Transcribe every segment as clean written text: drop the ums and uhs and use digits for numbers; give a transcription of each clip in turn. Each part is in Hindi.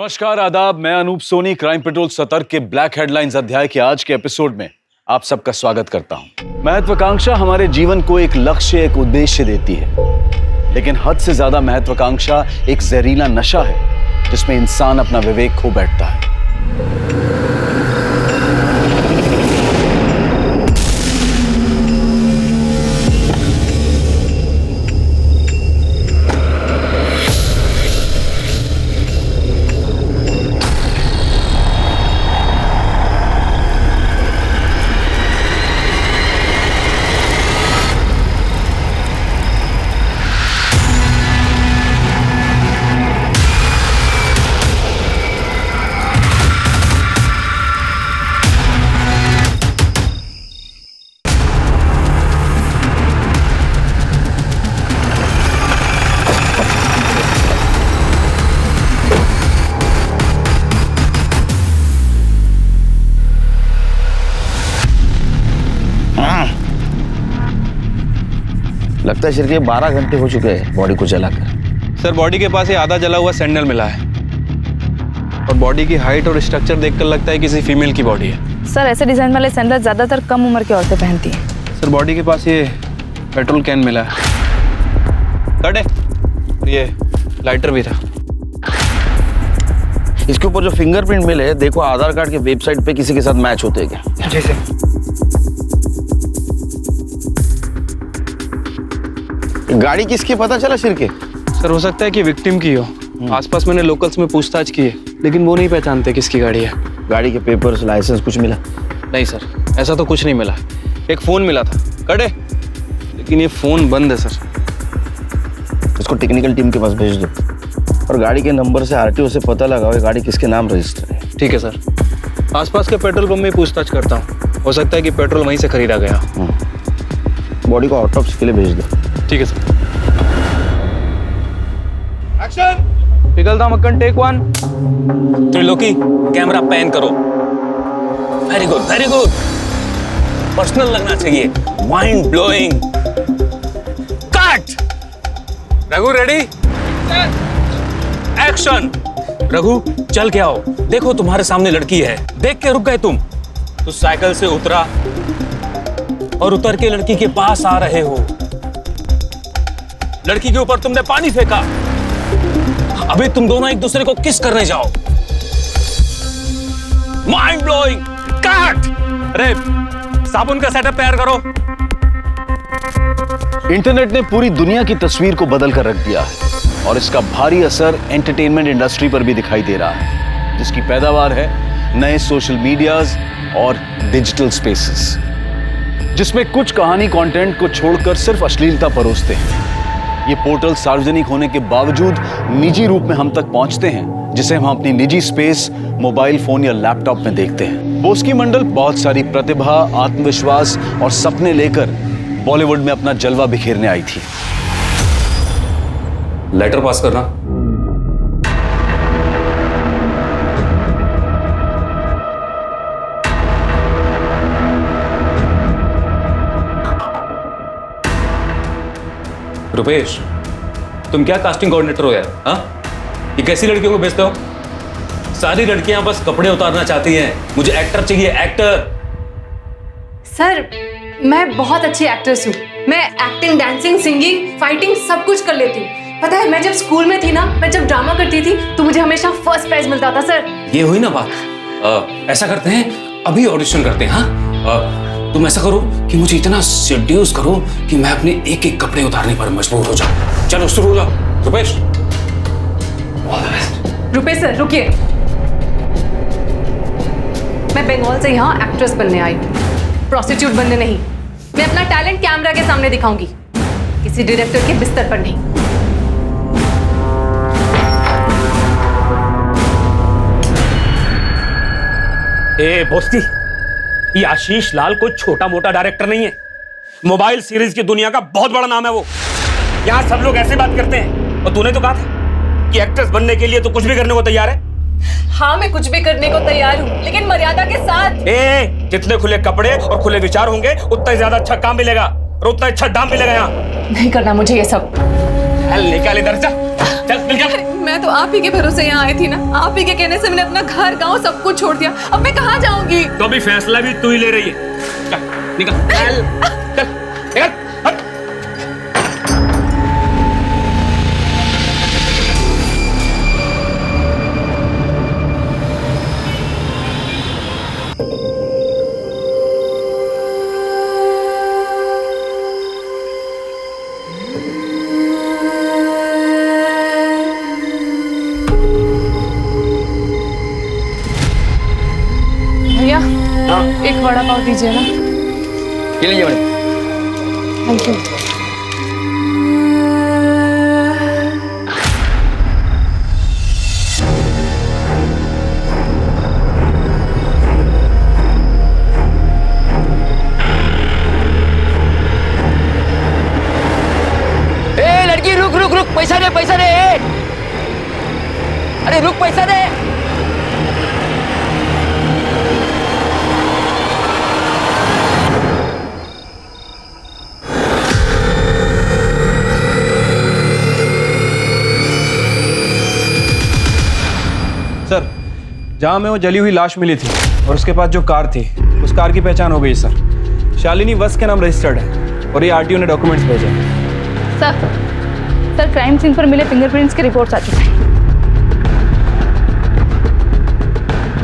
नमस्कार, आदाब। मैं अनूप सोनी क्राइम पेट्रोल सतर्क के ब्लैक हेडलाइंस अध्याय के आज के एपिसोड में आप सबका स्वागत करता हूं। महत्वाकांक्षा हमारे जीवन को एक लक्ष्य, एक उद्देश्य देती है, लेकिन हद से ज्यादा महत्वाकांक्षा एक जहरीला नशा है जिसमें इंसान अपना विवेक खो बैठता है। लगता है शिरके 12 घंटे हो चुके हैं बॉडी को जलाकर। सर, बॉडी के पास ये आधा जला हुआ सैंडल मिला है और बॉडी की हाइट और स्ट्रक्चर देखकर लगता है किसी फीमेल की बॉडी है। सर, ऐसे डिजाइन वाले सैंडल ज्यादातर कम उम्र की औरतें पहनती हैं। सर, बॉडी के पास ये पेट्रोल कैन मिला है, कट है, और ये लाइटर भी था। इसके ऊपर जो फिंगरप्रिंट मिले, देखो आधार कार्ड के वेबसाइट पे किसी के साथ मैच होते हैं क्या? जी सर। गाड़ी किसकी पता चला शिरके? सर, हो सकता है कि विक्टिम की हो। आसपास मैंने लोकल्स में पूछताछ की है, लेकिन वो नहीं पहचानते किसकी गाड़ी है। गाड़ी के पेपर्स, लाइसेंस कुछ मिला? नहीं सर, ऐसा तो कुछ नहीं मिला। एक फोन मिला था, कटे, लेकिन ये फोन बंद है सर। इसको टेक्निकल टीम के पास भेज दो और गाड़ी के नंबर से आरटीओ से पता लगाओ ये गाड़ी किसके नाम रजिस्टर है। ठीक है सर। आसपास के पेट्रोल पंप में पूछताछ करता हूँ, हो सकता है कि पेट्रोल वहीं से खरीदा गया। बॉडी को ऑटोप्सी के लिए भेज दो। ठीक है सर। एक्शन! पिघलता मक्खन, टेक 1। त्रिलोकी, कैमरा पैन करो। Very good, very good. Personal लगना चाहिए, mind blowing. Cut. Raghu ready? Action! Raghu, चल के आओ। देखो तुम्हारे सामने लड़की है। देख के रुक गए तुम। तो साइकिल से उतरा और उतर के लड़की के पास आ रहे हो। लड़की के ऊपर तुमने पानी फेंका। अभी तुम दोनों एक दूसरे को किस करने जाओ। Mind blowing. कट। अरे, साबुन का सेटअप तैयार करो। इंटरनेट ने पूरी दुनिया की तस्वीर को बदल कर रख दिया है और इसका भारी असर एंटरटेनमेंट इंडस्ट्री पर भी दिखाई दे रहा है, जिसकी पैदावार है नए सोशल मीडियाज और डिजिटल स्पेसेस, जिसमें कुछ कहानी कंटेंट को छोड़कर सिर्फ अश्लीलता परोसते हैं। ये पोर्टल सार्वजनिक होने के बावजूद निजी रूप में हम तक पहुंचते हैं, जिसे हम अपनी निजी स्पेस, मोबाइल फोन या लैपटॉप में देखते हैं। बोस्की मंडल बहुत सारी प्रतिभा, आत्मविश्वास और सपने लेकर बॉलीवुड में अपना जलवा बिखेरने आई थी। लेटर पास करना। रुपेश, तुम क्या कास्टिंग कोऑर्डिनेटर हो यार? हाँ, ये कैसी लड़कियों को बेचते हो? सारी लड़कियां बस कपड़े उतारना चाहती हैं। मुझे एक्टर चाहिए, एक्टर। सर, मैं बहुत अच्छी एक्ट्रेस हूँ। मैं एक्टिंग, डांसिंग, सिंगिंग, फाइटिंग सब कुछ कर लेती हूँ। पता है, मैं जब स्कूल में थी ना, मैं जब ड्रामा करती थी तो मुझे हमेशा फर्स्ट प्राइज मिलता था सर। ये हुई ना बात। ऐसा करते हैं, अभी ऑडिशन करते हैं। हाँ, तुम ऐसा करो कि मुझे इतना सेड्यूस करो कि मैं अपने एक एक कपड़े उतारने पर मजबूर हो जाऊं। चलो शुरू हो जाओ। Rupesh, all the best. Rupesh sir, रुकिए। मैं बंगाल से यहाँ एक्ट्रेस बनने आई, प्रोस्टिट्यूट बनने नहीं। मैं अपना टैलेंट कैमरा के सामने दिखाऊंगी, किसी डायरेक्टर के बिस्तर पर नहीं। ए बोस्ती, ये आशीष लाल कोई छोटा मोटा डायरेक्टर नहीं है। मोबाइल सीरीज की दुनिया का बहुत बड़ा नाम है वो। यहाँ सब लोग ऐसे बात करते हैं, और तूने तो कहा था कि एक्ट्रेस बनने के लिए तो कुछ भी करने को तैयार है। हाँ, मैं कुछ भी करने को तैयार हूँ, लेकिन मर्यादा के साथ। जितने खुले कपड़े और खुले विचार होंगे, उतना ही ज्यादा अच्छा काम मिलेगा और उतना अच्छा दाम मिलेगा। यहाँ नहीं करना मुझे ये सब। निकाल इधर, चल निकल। मैं तो आ आप ही के भरोसे यहाँ आई थी ना, आप ही के कहने से मैंने अपना घर गांव सब कुछ छोड़ दिया। अब मैं कहाँ जाऊंगी? तो अभी फैसला भी तू ही ले रही है। चल निकल चल चल निकल हट। भैया एक वड़ा पाव दीजिए ना। ये लीजिए मैडम। Thank you. ए लड़की रुक रुक रुक, पैसा दे पैसा दे। अरे रुक, पैसा दे। सर, जहाँ में वो जली हुई लाश मिली थी और उसके पास जो कार थी, उस कार की पहचान हो गई सर। शालिनी वस के नाम रजिस्टर्ड है और ये आरटीओ ने डॉक्यूमेंट्स भेजे हैं। सर क्राइम सीन पर मिले फिंगरप्रिंट्स की रिपोर्ट्स आ चुकी हैं।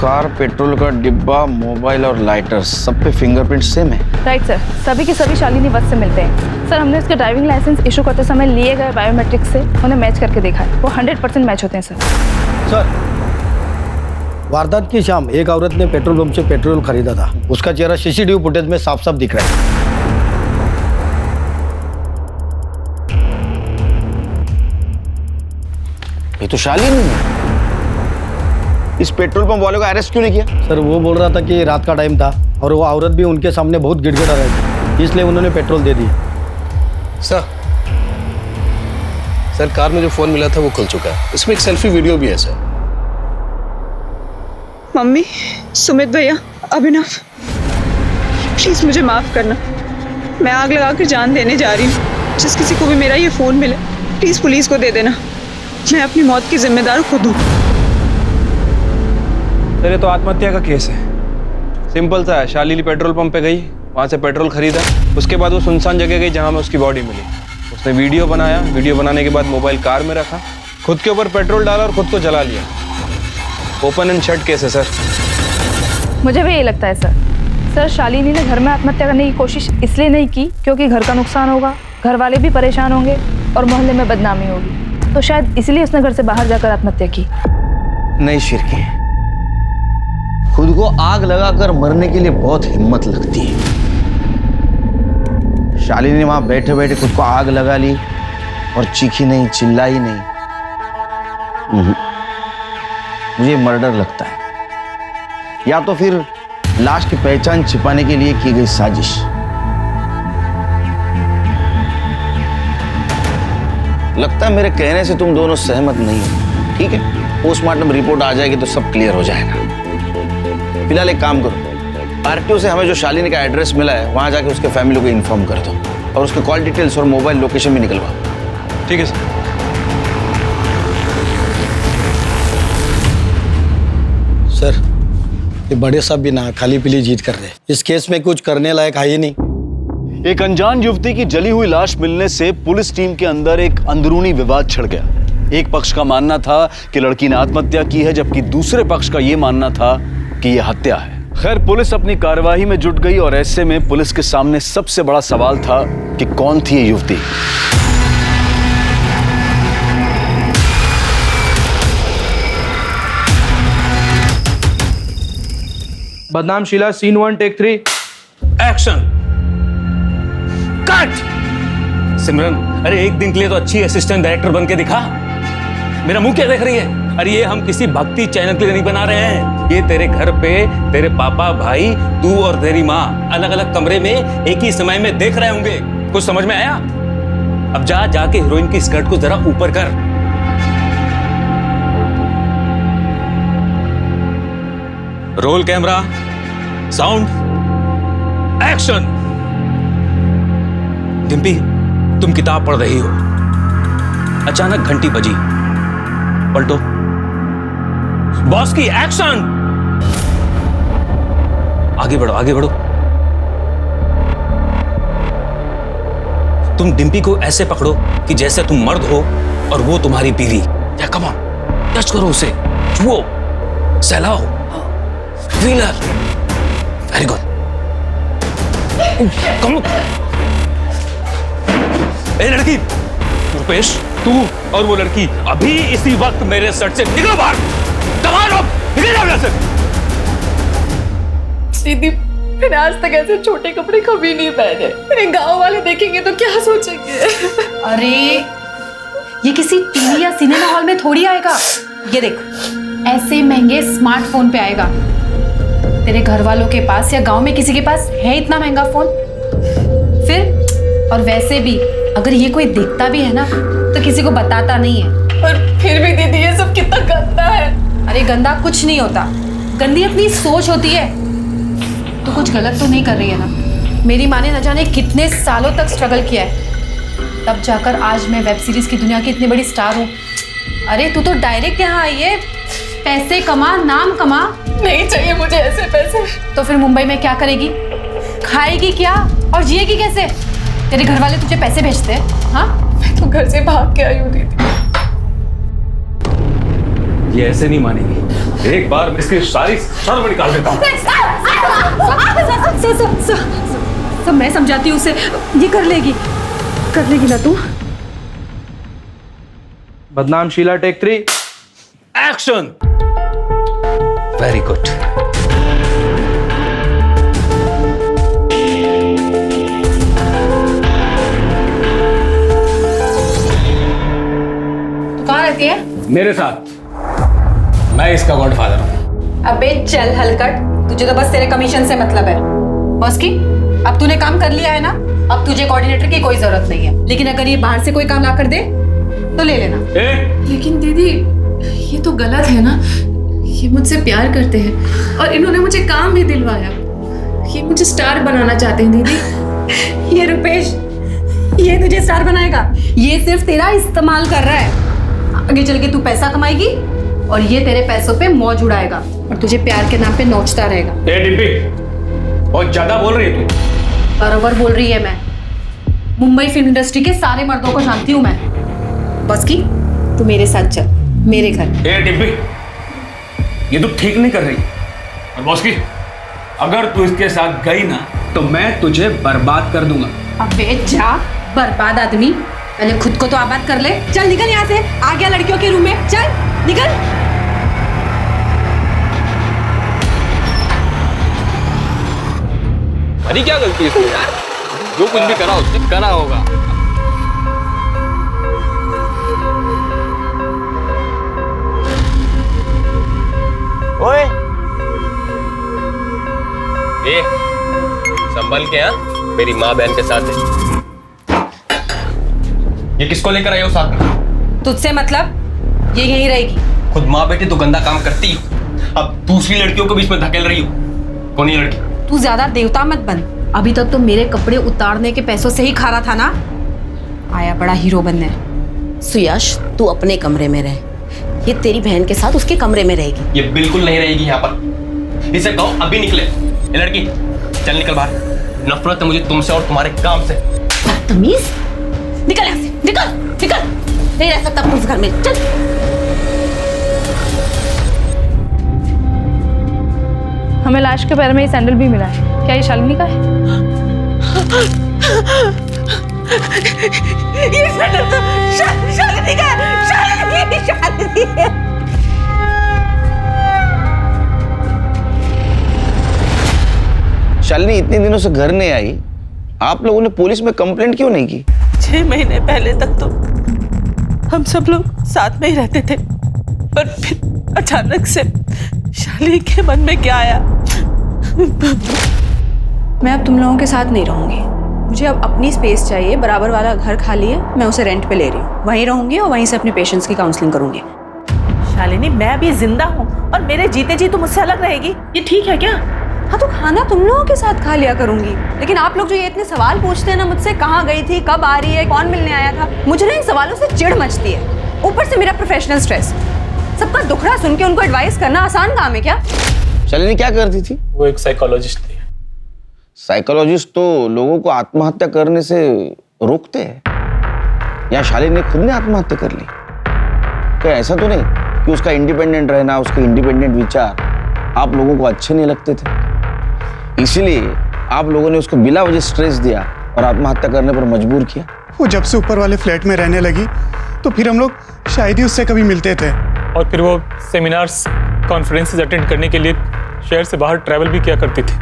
कार, पेट्रोल का डिब्बा, मोबाइल और लाइटर, सब पे फिंगरप्रिंट सेम है। राइट सर, सभी के सभी शालिनी वस से मिलते हैं। सर हमने उसके ड्राइविंग लाइसेंस इशू करते समय लिए गए बायोमेट्रिक से उन्हें मैच करके देखा है, वो 100% मैच होते हैं सर। सर, वारदात की शाम एक औरत ने पेट्रोल पंप से पेट्रोल खरीदा था। उसका चेहरा सीसीटीवी फुटेज में साफ साफ दिख रहा है। ये तो शालिनी है। इस पेट्रोल पंप वाले को अरेस्ट क्यों नहीं किया? सर वो बोल रहा था कि रात का टाइम था और वो औरत भी उनके सामने बहुत गिड़गिड़ा रही थी, इसलिए उन्होंने पेट्रोल दे दिया। सर कार में जो फोन मिला था वो खुल चुका है, इसमें एक सेल्फी वीडियो भी है सर। मम्मी, सुमित भैया, अभिनव, प्लीज मुझे माफ करना। मैं आग लगा कर जान देने जा रही हूँ। जिस किसी को भी मेरा ये फोन मिले प्लीज पुलिस को दे देना। मैं अपनी मौत की जिम्मेदार खुद हूँ। सर ये तो आत्महत्या का केस है। सिंपल सा है, शालिनी पेट्रोल पंप पे गई, वहाँ से पेट्रोल खरीदा, उसके बाद वो सुनसान जगह गई जहाँ में उसकी बॉडी मिली। उसने वीडियो बनाया, वीडियो बनाने के बाद मोबाइल कार में रखा, खुद के ऊपर पेट्रोल डाला और खुद को जला लिया। ओपन एंड शट केस है सर। मुझे भी यही लगता है सर शालिनी ने घर में आत्महत्या करने की कोशिश इसलिए नहीं की क्योंकि घर का नुकसान होगा, घर वाले भी परेशान होंगे और मोहल्ले में बदनामी होगी, तो शायद इसलिए उसने घर से बाहर जाकर आत्महत्या की। नहीं शिरकी, खुद को आग लगाकर मरने के लिए बहुत हिम्मत लगती है। शालिनी ने वहां बैठे बैठे खुद को आग लगा ली और चीखी नहीं, चिल्लाई नहीं। मुझे मर्डर लगता है, या तो फिर लाश की पहचान छिपाने के लिए की गई साजिश। लगता है मेरे कहने से तुम दोनों सहमत नहीं हो। ठीक है, पोस्टमार्टम रिपोर्ट आ जाएगी तो सब क्लियर हो जाएगा। फिलहाल एक काम करो, आरटीओ से हमें जो शालिनी का एड्रेस मिला है वहां जाके उसके फैमिली को इन्फॉर्म कर दो और उसके कॉल डिटेल्स और मोबाइल लोकेशन भी निकलवाओ। ठीक है सर। सर ये बड़े साहब भी ना खाली पीली जीत कर रहे, इस केस में कुछ करने लायक है ही नहीं। एक अनजान युवती की जली हुई लाश मिलने से पुलिस टीम के अंदर एक अंदरूनी विवाद छिड़ गया। एक पक्ष का मानना था कि लड़की ने आत्महत्या की है, जबकि दूसरे पक्ष का यह मानना था कि यह हत्या है। खैर पुलिस अपनी कार्यवाही में जुट गई और ऐसे में पुलिस के सामने सबसे बड़ा सवाल था कि कौन थी ये युवती। बदनाम Sheela, scene 1 take 3 action cut. Simran, अरे एक दिन के लिए तो अच्छी असिस्टेंट डायरेक्टर बन के दिखा। मेरा मुंह क्या देख रही है? अरे ये हम किसी भक्ति चैनल के लिए नहीं बना रहे हैं। ये तेरे घर पे तेरे पापा, भाई, तू और तेरी माँ अलग अलग कमरे में एक ही समय में देख रहे होंगे। कुछ समझ में आया? अब जाके हीरोइन की स्कर्ट को जरा ऊपर कर। Roll camera, sound, action. Dimpy, तुम किताब पढ़ रही हो, अचानक घंटी बजी। पलटो। बॉस की एक्शन। आगे बढ़ो, आगे बढ़ो। तुम डिम्पी को ऐसे पकड़ो कि जैसे तुम मर्द हो और वो तुम्हारी बीवी। या कम ऑन, टच करो उसे, छुओ, सहलाओ, फीलर। Very good. कम। ए लड़की, रुपेश, तू और वो लड़की अभी इसी वक्त मेरे सर से निकलो बाहर। कमाल, निकल जाओ यहाँ से। दीदी, मैंने आज तक ऐसे छोटे कपड़े कभी नहीं पहने। मेरे गांव वाले देखेंगे तो क्या सोचेंगे? अरे ये किसी टीवी या सिनेमा हॉल में थोड़ी आएगा। ये देख, ऐसे महंगे स्मार्टफोन पे आएगा। तेरे घर वालों के पास या गांव में किसी के पास है इतना महंगा फोन? फिर और वैसे भी अगर ये कोई देखता भी है ना तो किसी को बताता नहीं है। और फिर भी दीदी ये सब कितना गंदा है। अरे गंदा कुछ नहीं होता, गंदी अपनी सोच होती है। तू कुछ गलत तो नहीं कर रही है ना? मेरी माँ ने न जाने कितने सालों तक स्ट्रगल किया है, तब जाकर आज मैं वेब सीरीज की दुनिया की इतनी बड़ी स्टार हूँ। अरे तू तो डायरेक्ट यहाँ आई है पैसे कमा, नाम कमा। नहीं चाहिए मुझे ऐसे पैसे। तो फिर मुंबई में क्या करेगी? खाएगी क्या और जिएगी कैसे? तेरे घर वाले तुझे पैसे भेजते हैं? हाँ, मैं तो घर से भाग के आई हूँ दीदी। ये ऐसे नहीं मानेगी। एक बार मैं इसकी सारी शर्म निकाल देता हूँ। सब मैं समझाती हूँ उसे, ये कर लेगी ना तू? बदनाम Sheela, take 3 action. Very good. तू कहाँ रहती है? मेरे साथ। मैं इसका गॉडफादर हूँ। अबे चल हलकट, तुझे तो बस तेरे कमीशन से मतलब है। बॉस की, अब तूने काम कर लिया है ना, अब तुझे कोऑर्डिनेटर की कोई जरूरत नहीं है। लेकिन अगर ये बाहर से कोई काम ला कर दे तो ले लेना। लेकिन दीदी ये तो गलत है ना। ये मुझसे प्यार करते हैं और इन्होंने मुझे काम भी दिलवाया। ये मुझे स्टार बनाना चाहते हैं दीदी। ये रुपेश, ये तुझे स्टार बनाएगा? ये सिर्फ तेरा इस्तेमाल कर रहा है। आगे चल के तू पैसा कमाएगी और ये तेरे पैसों पे मौज उड़ाएगा और तुझे प्यार के नाम पे नोचता रहेगा। डिम्पी, बहुत ज्यादा बोल रही है तू। बराबर बोल रही है मैं। मुंबई फिल्म इंडस्ट्री के सारे मर्दों को जानती हूँ मैं। बस की, तू मेरे साथ चल, मेरे घर। डिम्पी, ये तू ठीक नहीं कर रही। और बॉस की, अगर तू इसके साथ गई ना तो मैं तुझे बर्बाद कर दूंगा। अबे जा, बर्बाद आदमी, पहले खुद को तो आबाद कर ले। चल निकल यहाँ से, आ गया लड़कियों के रूम में, चल निकल। अरे क्या गलती है इसमें यार? जो कुछ भी करा उसने करा होगा। ओए, ए, संभल के। हाँ, मेरी माँ बहन के साथ है। ये किसको लेकर आई हो साथ में? तुझसे मतलब? ये यहीं रहेगी। खुद माँ बेटी तो गंदा काम करती, अब दूसरी लड़कियों को बीच में धकेल रही हो। कौन है लड़की? तू ज्यादा देवता मत बन। अभी तक तो मेरे कपड़े उतारने के पैसों से ही खा रहा था ना, आया बड़ा हीरो बनने। सुयश, तू अपने कमरे में रह, ये तेरी बहन के साथ उसके कमरे में रहेगी। ये बिल्कुल नहीं रहेगी यहाँ पर। इसे कहो अभी निकले। ये लड़की, चल निकल बाहर। नफरत है मुझे तुमसे और तुम्हारे काम से। बदतमीज, निकल यहाँ से, निकल निकल, नहीं रह सकता उस घर में, चल। हमें लाश के पैर में ये सैंडल भी मिला है, क्या ये शालिनी का है? ये सैंडल तो शालिनी का है, शालिनी है। शालिनी इतने दिनों से घर नहीं आई, आप लोगों ने पुलिस में कंप्लेंट क्यों नहीं की? 6 महीने पहले तक तो हम सब लोग साथ में ही रहते थे, पर फिर अचानक से शालिनी के मन में क्या आया? मैं अब तुम लोगों के साथ नहीं रहूंगी। मुझे अब अपनी स्पेस चाहिए। बराबर वाला घर खाली है, मैं उसे रेंट पे ले रही हूँ। वहीं रहूंगी और वहीं से अपने पेशेंट्स की काउंसलिंग करूंगी। शालिनी, मैं अभी जिंदा हूँ और मेरे जीते जी तुम मुझसे अलग रहेगी, ये ठीक है क्या? हाँ तो खाना तुम लोगों के साथ खा लिया करूंगी, लेकिन आप लोग जो ये इतने सवाल पूछते हैं ना मुझसे, कहाँ गई थी, कब आ रही है, कौन मिलने आया था, मुझे ना इन सवालों से चिढ़ मचती है। ऊपर से मेरा प्रोफेशनल स्ट्रेस। सबका दुखड़ा सुन के उनको एडवाइस करना आसान काम है क्या? शालिनी क्या करती थी? वो एक साइकोलॉजिस्ट थी। साइकोलॉजिस्ट तो लोगों को आत्महत्या करने से रोकते हैं। या शालिनी ने खुद ने आत्महत्या कर ली? क्या ऐसा तो नहीं कि उसका इंडिपेंडेंट रहना, उसके इंडिपेंडेंट विचार आप लोगों को अच्छे नहीं लगते थे, इसीलिए आप लोगों ने उसको बिना वजह स्ट्रेस दिया और आत्महत्या करने पर मजबूर किया? वो जब से ऊपर वाले फ्लैट में रहने लगी तो फिर हम लोग शायद ही उससे कभी मिलते थे। और फिर वो सेमिनार्स, कॉन्फ्रेंसेस अटेंड करने के लिए शहर से बाहर ट्रैवल भी किया करती थी।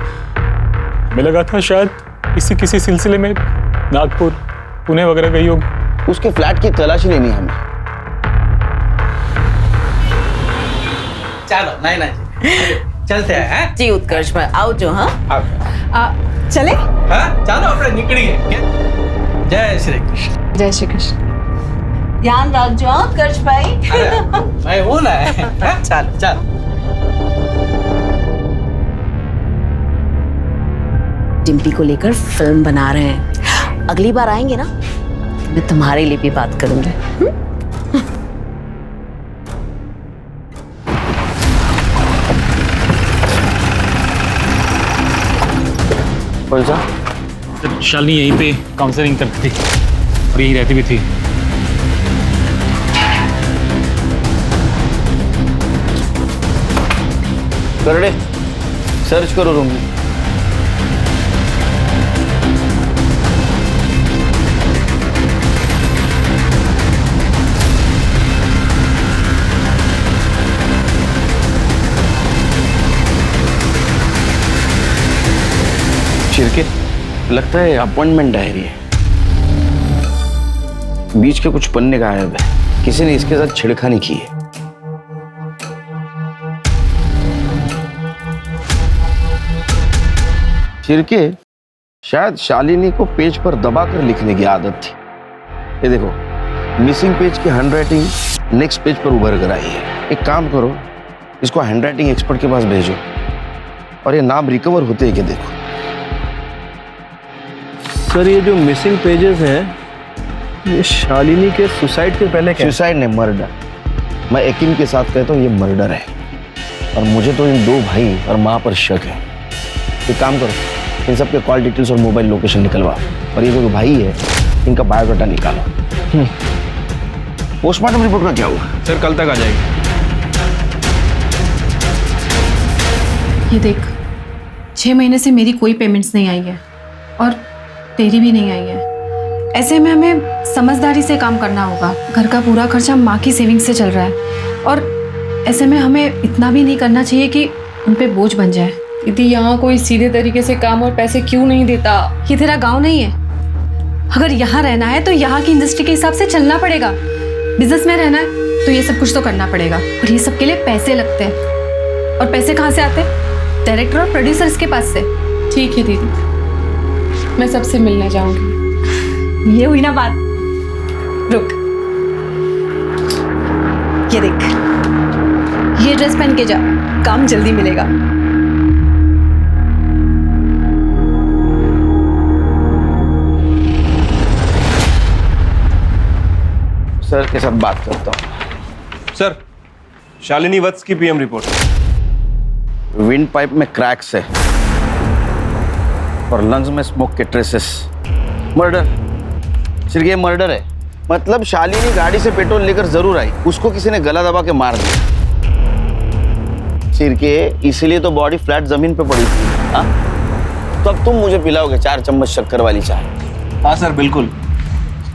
हमें लगा था शायद किसी सिलसिले में नागपुर, पुणे वगैरह गई होगी। उसके फ्लैट की तलाशी लेनी हमें। चलो नहीं चलते हैं जी उत्कर्ष भाई, आओ जो। हाँ चले? हाँ चलो अपने निकली है। जय श्री कृष्ण। जय श्री कृष्ण। ध्यान रखो उत्कर्ष भाई। मैं हूँ ना। चल चल। डिम्पी को लेकर फिल्म बना रहे हैं। अगली बार आएंगे ना, मैं तुम्हारे लिए भी बात करूंगी। कौन सा? शालिनी यहीं पे काउंसलिंग करती थी और यहीं रहती भी थी। करड़े सर्च करो रूम में। चिरके लगता है अपॉइंटमेंट डायरी है। बीच के कुछ पन्ने गायब है, किसी ने इसके साथ छेड़खानी की है। चिरके शायद शालिनी को पेज पर दबाकर लिखने की आदत थी। ये देखो, मिसिंग पेज की हैंडराइटिंग नेक्स्ट पेज पर उभर कर आई है। एक काम करो, इसको हैंडराइटिंग एक्सपर्ट के पास भेजो और ये नाम रिकवर होते हैं क्या देखो। सर ये जो मिसिंग पेजेस हैं, ये शालिनी के सुसाइड के पहले क्या? सुसाइड नहीं, मर्डर। मैं यकीन के साथ कहता हूँ ये मर्डर है और मुझे तो इन दो भाई और माँ पर शक है। एक काम करो, इन सब के कॉल डिटेल्स और मोबाइल लोकेशन निकलवाओ और ये जो भाई है इनका बायोडाटा निकालो। पोस्टमार्टम रिपोर्ट का क्या हुआ? सर कल तक आ जाएगी। ये देख, 6 महीने से मेरी कोई पेमेंट्स नहीं आई है और तेरी भी नहीं आई है। ऐसे में हमें समझदारी से काम करना होगा। घर का पूरा खर्चा माँ की सेविंग से चल रहा है और ऐसे में हमें इतना भी नहीं करना चाहिए कि उन पे बोझ बन जाए। दीदी, यहाँ कोई सीधे तरीके से काम और पैसे क्यों नहीं देता? ये तेरा गांव नहीं है। अगर यहाँ रहना है तो यहाँ की इंडस्ट्री के हिसाब से चलना पड़ेगा। बिजनेस में रहना है तो ये सब कुछ तो करना पड़ेगा और ये सब के लिए पैसे लगते हैं। और पैसे कहाँ से आते हैं? डायरेक्टर और प्रोड्यूसर्स के पास से। ठीक है दीदी, मैं सबसे मिलने जाऊंगी। ये हुई ना बात। रुक, ये देख, ये ड्रेस पहन के जा, काम जल्दी मिलेगा। सर के साथ बात करता हूँ। सर, शालिनी वत्स की पीएम रिपोर्ट। विंड पाइप में क्रैक्स है और लंग्स में स्मोक के ट्रेसेस। मर्डर। सिर्फ ये मर्डर है। मतलब शालिनी गाड़ी से पेट्रोल लेकर जरूर आई, उसको किसी ने गला दबा के मार दिया। सिरके, इसीलिए तो बॉडी फ्लैट जमीन पे पड़ी थी। हाँ, तो अब तुम मुझे पिलाओगे 4 चम्मच शक्कर वाली चाय? हाँ सर बिल्कुल,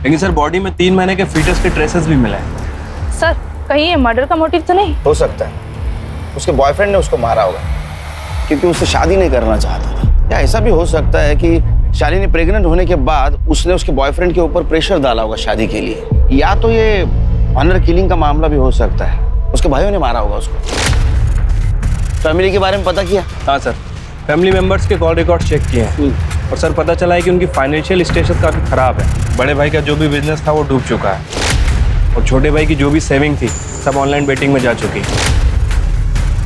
लेकिन सर बॉडी में 3 महीने के फीटस के ट्रेसेस भी मिले हैं। सर, कहीं ये मर्डर का मोटिव तो नहीं? हो सकता है उसके बॉयफ्रेंड ने उसको मारा होगा क्योंकि उससे शादी नहीं करना चाहता था। या ऐसा भी हो सकता है कि शालिनी प्रेग्नेंट होने के बाद उसने उसके बॉयफ्रेंड के ऊपर प्रेशर डाला होगा शादी के लिए। या तो ये ऑनर किलिंग का मामला भी हो सकता है, उसके भाइयों ने मारा होगा उसको। फैमिली के बारे में पता किया? हाँ सर, फैमिली मेंबर्स के कॉल रिकॉर्ड चेक किए हैं और सर पता चला है कि उनकी फाइनेंशियल स्टेटस काफ़ी ख़राब है। बड़े भाई का जो भी बिजनेस था वो डूब चुका है और छोटे भाई की जो भी सेविंग थी सब ऑनलाइन बेटिंग में जा चुकी है।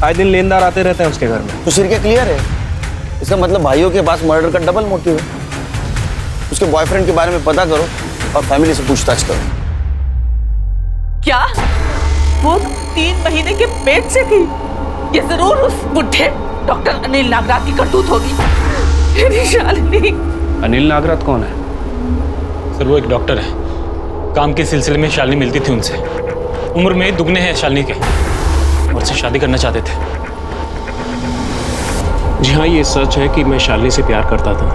आए दिन लेनदार आते रहते हैं उसके घर में। तो सिर के क्लियर है, इसका मतलब भाइयों के पास मर्डर का डबल मोटिव है। उसके बॉयफ्रेंड के बारे में पता करो और फैमिली से पूछताछ करो। क्या वो 3 महीने के पेट से थी। ये जरूर उस बुढ़े डॉक्टर अनिल नागराज की करतूत होगी। मेरी शालिनी। अनिल नागराज कौन है? सर वो एक डॉक्टर है, काम के सिलसिले में शालिनी मिलती थी उनसे। उम्र में दुगने हैं शालिनी के और उससे शादी करना चाहते थे। जी हाँ, ये सच है कि मैं शालिनी से प्यार करता था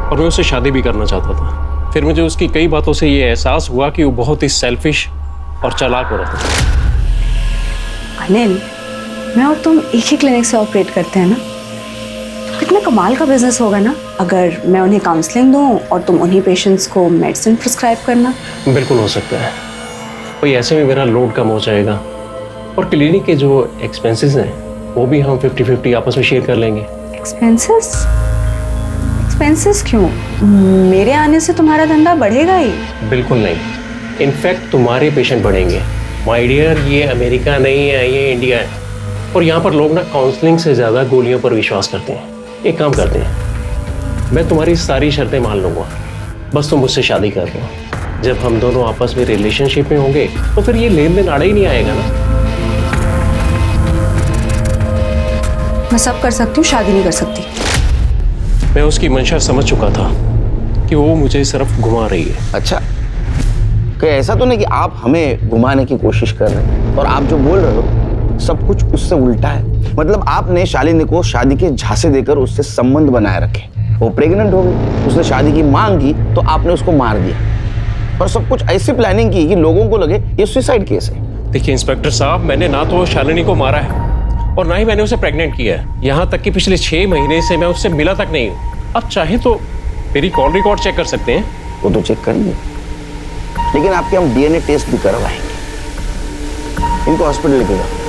और मैं उससे शादी भी करना चाहता था। फिर मुझे उसकी कई बातों से ये एहसास हुआ कि वो बहुत ही सेल्फिश और चालाक हो रहा था। अनिल, मैं और तुम एक ही क्लिनिक से ऑपरेट करते हैं ना, तो कितना कमाल का बिजनेस होगा ना अगर मैं उन्हें काउंसलिंग दूं और तुम उन्हीं पेशेंट्स को मेडिसिन प्रिस्क्राइब करना। बिल्कुल हो सकता है, कोई ऐसे में मेरा लोड कम हो जाएगा और क्लिनिक के जो एक्सपेंसेस हैं वो भी हम 50-50 आपस में शेयर कर लेंगे। एक्सपेंसेस? एक्सपेंसेस क्यों? मेरे आने से तुम्हारा धंधा बढ़ेगा ही। बिल्कुल नहीं, इनफैक्ट तुम्हारे पेशेंट बढ़ेंगे। माय डियर, ये अमेरिका नहीं है, ये इंडिया है और यहाँ पर लोग ना काउंसलिंग से ज़्यादा गोलियों पर विश्वास करते हैं। एक काम करते हैं, मैं तुम्हारी सारी शर्तें मान लूँगा, बस तुम मुझसे शादी कर लो। जब हम दोनों आपस में रिलेशनशिप में होंगे तो फिर ये लेन देन आड़ा ही नहीं आएगा ना। मैं सब कर सकती हूँ, शादी नहीं कर सकती। मैं उसकी मंशा समझ चुका था कि वो मुझे सिर्फ घुमा रही है। अच्छा, कहीं ऐसा तो नहीं कि आप हमें घुमाने की कोशिश कर रहे हैं और आप जो बोल रहे हो सब कुछ उससे उल्टा है? मतलब आपने शालिनी को शादी के झांसे देकर उससे संबंध बनाए रखे, वो प्रेग्नेंट हो गई, उसने शादी की मांग की तो आपने उसको मार दिया और सब कुछ ऐसी प्लानिंग की कि लोगों को लगे ये सुसाइड केस है। देखिए इंस्पेक्टर साहब, मैंने ना तो शालिनी को मारा है और ना ही मैंने उसे प्रेग्नेंट किया है। यहाँ तक कि पिछले 6 महीने से मैं उससे मिला तक नहीं हूँ। अब चाहे तो मेरी कॉल रिकॉर्ड चेक कर सकते हैं। वो तो चेक करेंगे, लेकिन आपके हम डीएनए टेस्ट भी करवाएंगे। इनको हॉस्पिटल लेके जाओ।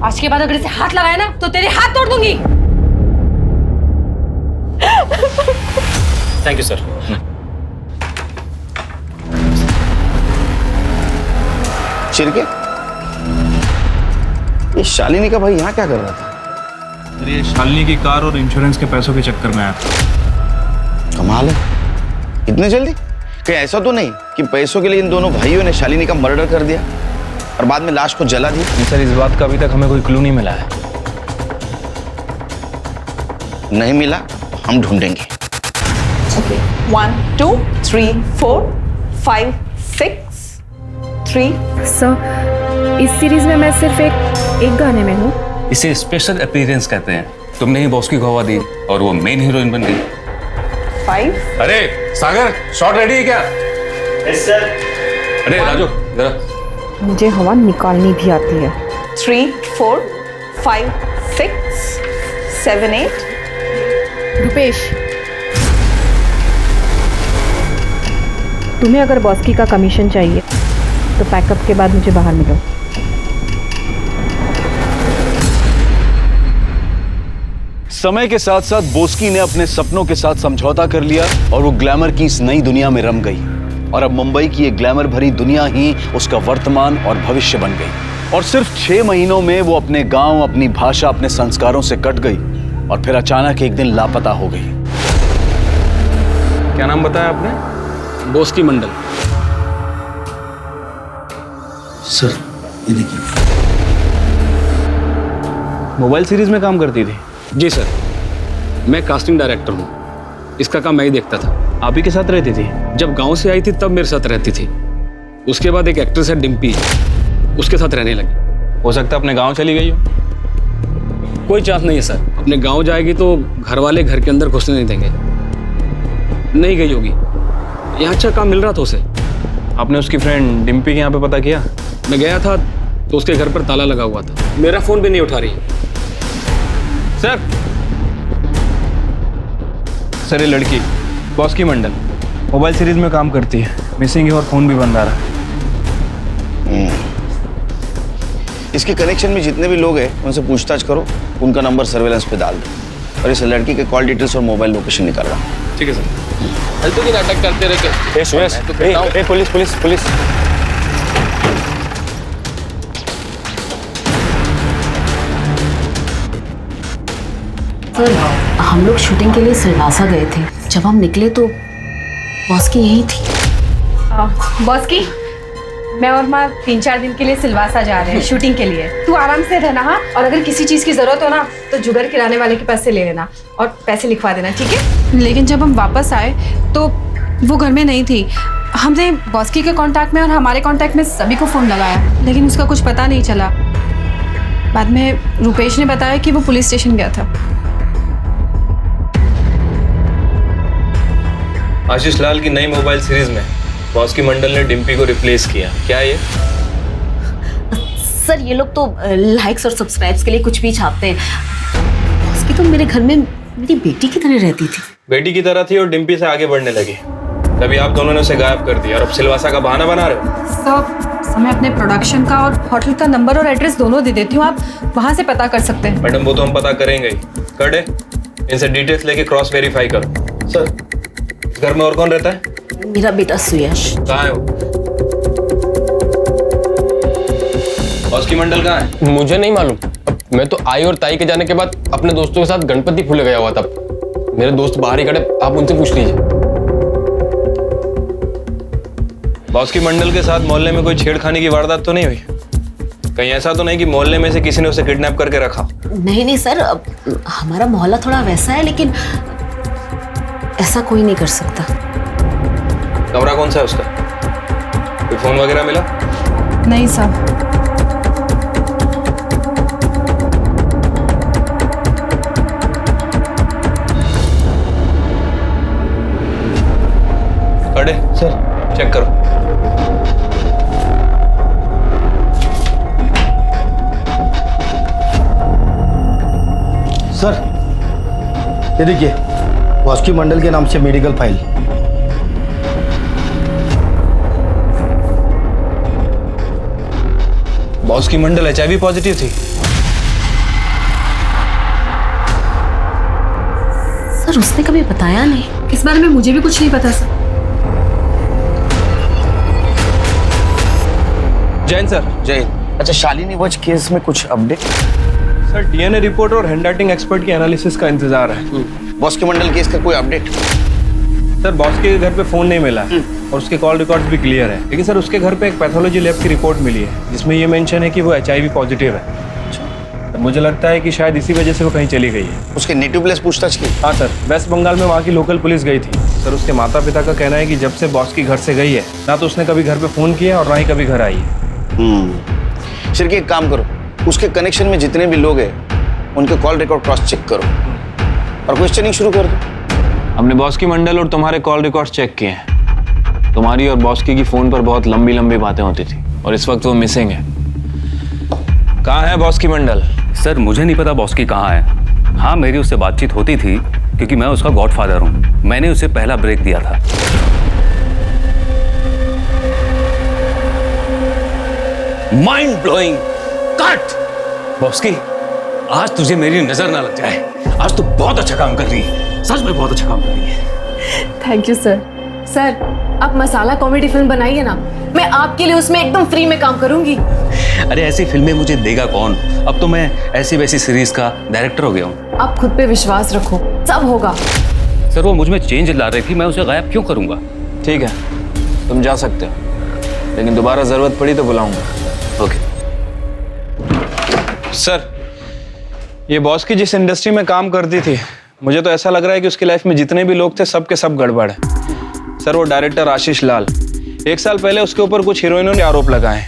आज के बाद अगर इसे हाथ लगाया ना तो तेरे हाथ तोड़ दूंगी। Thank you sir. चिरके, ये शालिनी का भाई यहाँ क्या कर रहा था? अरे शालिनी की कार और इंश्योरेंस के पैसों के चक्कर में आया था। कमाल है, इतने जल्दी? कहीं ऐसा तो नहीं कि पैसों के लिए इन दोनों भाइयों ने शालिनी का मर्डर कर दिया और बाद में लाश को जला दिया? सर, इस बात का अभी तक हमें कोई क्लू नहीं मिला है। नहीं मिला तो हम ढूंढेंगे। 1 2 3 4 5 6 3। सर, इस सीरीज में मैं सिर्फ एक गाने में हूँ। इसे स्पेशल अपीयरेंस कहते हैं। तुमने ही बॉस की गवाह दी और वो मेन हीरोइन बन गई। 5। अरे सागर, शॉट रेडी है क्या? Yes sir. अरे राजू जरा। मुझे हवा निकालनी भी आती है। 3 4 5 6 7 8। रुपेश, तुम्हें अगर बॉस्की का कमीशन चाहिए तो पैकअप के बाद मुझे बाहर मिलो। समय के साथ साथ बोस्की ने अपने सपनों के साथ समझौता कर लिया और वो ग्लैमर की इस नई दुनिया में रम गई और अब मुंबई की ये ग्लैमर भरी दुनिया ही उसका वर्तमान और भविष्य बन गई। और सिर्फ 6 महीनों में वो अपने गांव, अपनी भाषा, अपने संस्कारों से कट गई और फिर अचानक एक दिन लापता हो गई। क्या नाम बताया आपने? बोस्की मंडल। सर ये देखिए, मोबाइल सीरीज में काम करती थी। जी सर, मैं कास्टिंग डायरेक्टर हूँ। इसका काम मैं ही देखता था। आप ही के साथ रहती थी? जब गांव से आई थी तब मेरे साथ रहती थी। उसके बाद एक एक्ट्रेस है डिम्पी, उसके साथ रहने लगी। हो सकता है अपने गांव चली गई हो। कोई चांस नहीं है सर, अपने गांव जाएगी तो घर वाले घर के अंदर घुसने नहीं देंगे। नहीं गई होगी, यहाँ अच्छा काम मिल रहा था उसे। आपने उसकी फ्रेंड डिम्पी के यहाँ पे पता किया? मैं गया था तो उसके घर पर ताला लगा हुआ था। मेरा फोन भी नहीं उठा रही है। सर, ये लड़की बॉस की मंडल मोबाइल सीरीज में काम करती है, मिसिंग है और फोन भी बंद आ रहा है। इसके कनेक्शन में जितने भी लोग हैं उनसे पूछताछ करो, उनका नंबर सर्वेलेंस पे डाल दो और इस लड़की के कॉल डिटेल्स और मोबाइल लोकेशन निकाल रहा हूँ। ठीक है सर। फालतू की नाटक करते रहते। Police police police. सर हम लोग शूटिंग के लिए सिलवासा गए थे, जब हम निकले तो बॉस की यही थी। बॉस की मैं और माँ 3-4 दिन के लिए सिलवासा जा रहे हैं शूटिंग के लिए। तू आराम से रहना, हाँ, और अगर किसी चीज की जरूरत हो ना तो जुगर किराने वाले के पास से ले लेना और पैसे लिखवा देना, ठीक है? लेकिन जब हम वापस आए तो वो घर में नहीं थी। हमने बॉस की के कांटेक्ट में और हमारे कांटेक्ट में सभी को फ़ोन लगाया, लेकिन उसका कुछ पता नहीं चला। बाद में रुपेश ने बताया कि वो पुलिस स्टेशन गया था। आशीष लाल की नई मोबाइल सीरीज में बॉस की मंडल ने डिम्पी को रिप्लेस किया, क्या ये? सर ये लोग तो लाइक्स और सब्सक्राइब्स के लिए कुछ भी छापते हैं। बॉस की तो मेरे घर में मेरी बेटी की तरह रहती थी। बेटी की तरह थी और डिम्पी से आगे बढ़ने लगी, तभी आप दोनों ने उसे गायब कर दिया और अब सिलवासा का बहाना बना रहे हो। सर मैं अपने प्रोडक्शन का और होटल का नंबर और एड्रेस दोनों दे देती हूँ, आप वहाँ से पता कर सकते हैं। मैडम वो तो हम पता करेंगे ही। कर दे, इनसे डिटेल्स लेके क्रॉस वेरीफाई करो। सर इस घर में और कौन रहता है? मेरा बेटा सुयश। कहाँ है वो? बॉस की मंडल कहाँ है? मुझे नहीं मालूम। मैं तो आई और ताई के जाने के बाद अपने दोस्तों के साथ गणपति फूले गया हुआ था। मेरे दोस्त बाहर ही खड़े, आप उनसे पूछ लीजिए। बॉस की मंडल के साथ मोहल्ले में कोई छेड़खानी की वारदात तो नहीं हुई? कहीं ऐसा तो नहीं कि मोहल्ले में से किसी ने उसे किडनैप करके रखा? नहीं सर, हमारा मोहल्ला थोड़ा वैसा है, लेकिन ऐसा कोई नहीं कर सकता। कमरा कौन सा है उसका? कोई फोन वगैरह मिला? नहीं सर। खड़े सर, चेक करो। सर ये देखिए, बॉस की मंडल के नाम से मेडिकल फाइल। बॉस की मंडल HIV पॉजिटिव थी। सर उसने कभी बताया नहीं, इस बारे में मुझे भी कुछ नहीं पता सर। जैन सर। जैन, अच्छा शालिनी वॉच केस में कुछ अपडेट? सर DNA रिपोर्ट और हैंडराइटिंग एक्सपर्ट की एनालिसिस का इंतजार है। बॉस की मंडल केस का कोई अपडेट? सर बॉस के घर पे फोन नहीं मिला है और उसके कॉल रिकॉर्ड्स भी क्लियर है, लेकिन सर उसके घर पे एक पैथोलॉजी लैब की रिपोर्ट मिली है जिसमें ये मेंशन है कि वो HIV पॉजिटिव है। तो मुझे लगता है कि शायद इसी वजह से वो कहीं चली गई है। उसके नेटिव प्लेस पूछताछ की? हाँ सर, वेस्ट बंगाल में वहाँ की लोकल पुलिस गई थी। सर उसके माता पिता का कहना है कि जब से बॉस की घर से गई है ना तो उसने कभी घर पे फोन किया और ना ही कभी घर आई है। शिरकी एक काम करो, उसके कनेक्शन में जितने भी लोग हैं उनके कॉल रिकॉर्ड क्रॉस चेक करो और क्वेश्चनिंग शुरू कर दो। हमने बॉस की मंडल और तुम्हारे कॉल रिकॉर्ड्स चेक किए हैं। तुम्हारी और बॉस की फोन पर बहुत लंबी लंबी बातें होती थी और इस वक्त वो मिसिंग है। कहाँ है बॉस की मंडल? सर मुझे नहीं पता बॉस की कहाँ है। हाँ मेरी उससे बातचीत होती थी क्योंकि मैं उसका गॉडफादर हूँ। मैंने उसे पहला ब्रेक दिया था। Mind blowing cut. बॉस की आज तुझे मेरी नजर ना लग जाए। आज तू बहुत अच्छा काम कर रही है, सच में बहुत अच्छा काम कर रही है। Thank you sir. सर आप मसाला कॉमेडी फिल्म बनाइए ना, मैं आपके लिए उसमें एकदम फ्री में काम करूंगी। अरे ऐसी फिल्में मुझे देगा कौन? अब तो मैं ऐसी वैसी सीरीज का डायरेक्टर हो गया हूँ। आप खुद पे विश्वास रखो, सब होगा। सर वो मुझ में चेंज ला रही थी, मैं उसे गायब क्यों करूंगा? ठीक है तुम जा सकते हो, लेकिन दोबारा जरूरत पड़ी तो बुलाऊंगा। ओके। सर ये बॉस की जिस इंडस्ट्री में काम करती थी, मुझे तो ऐसा लग रहा है कि उसकी लाइफ में जितने भी लोग थे सब के सब गड़बड़ है। सर वो डायरेक्टर आशीष लाल, 1 साल पहले उसके ऊपर कुछ हीरोइनों ने आरोप लगाए।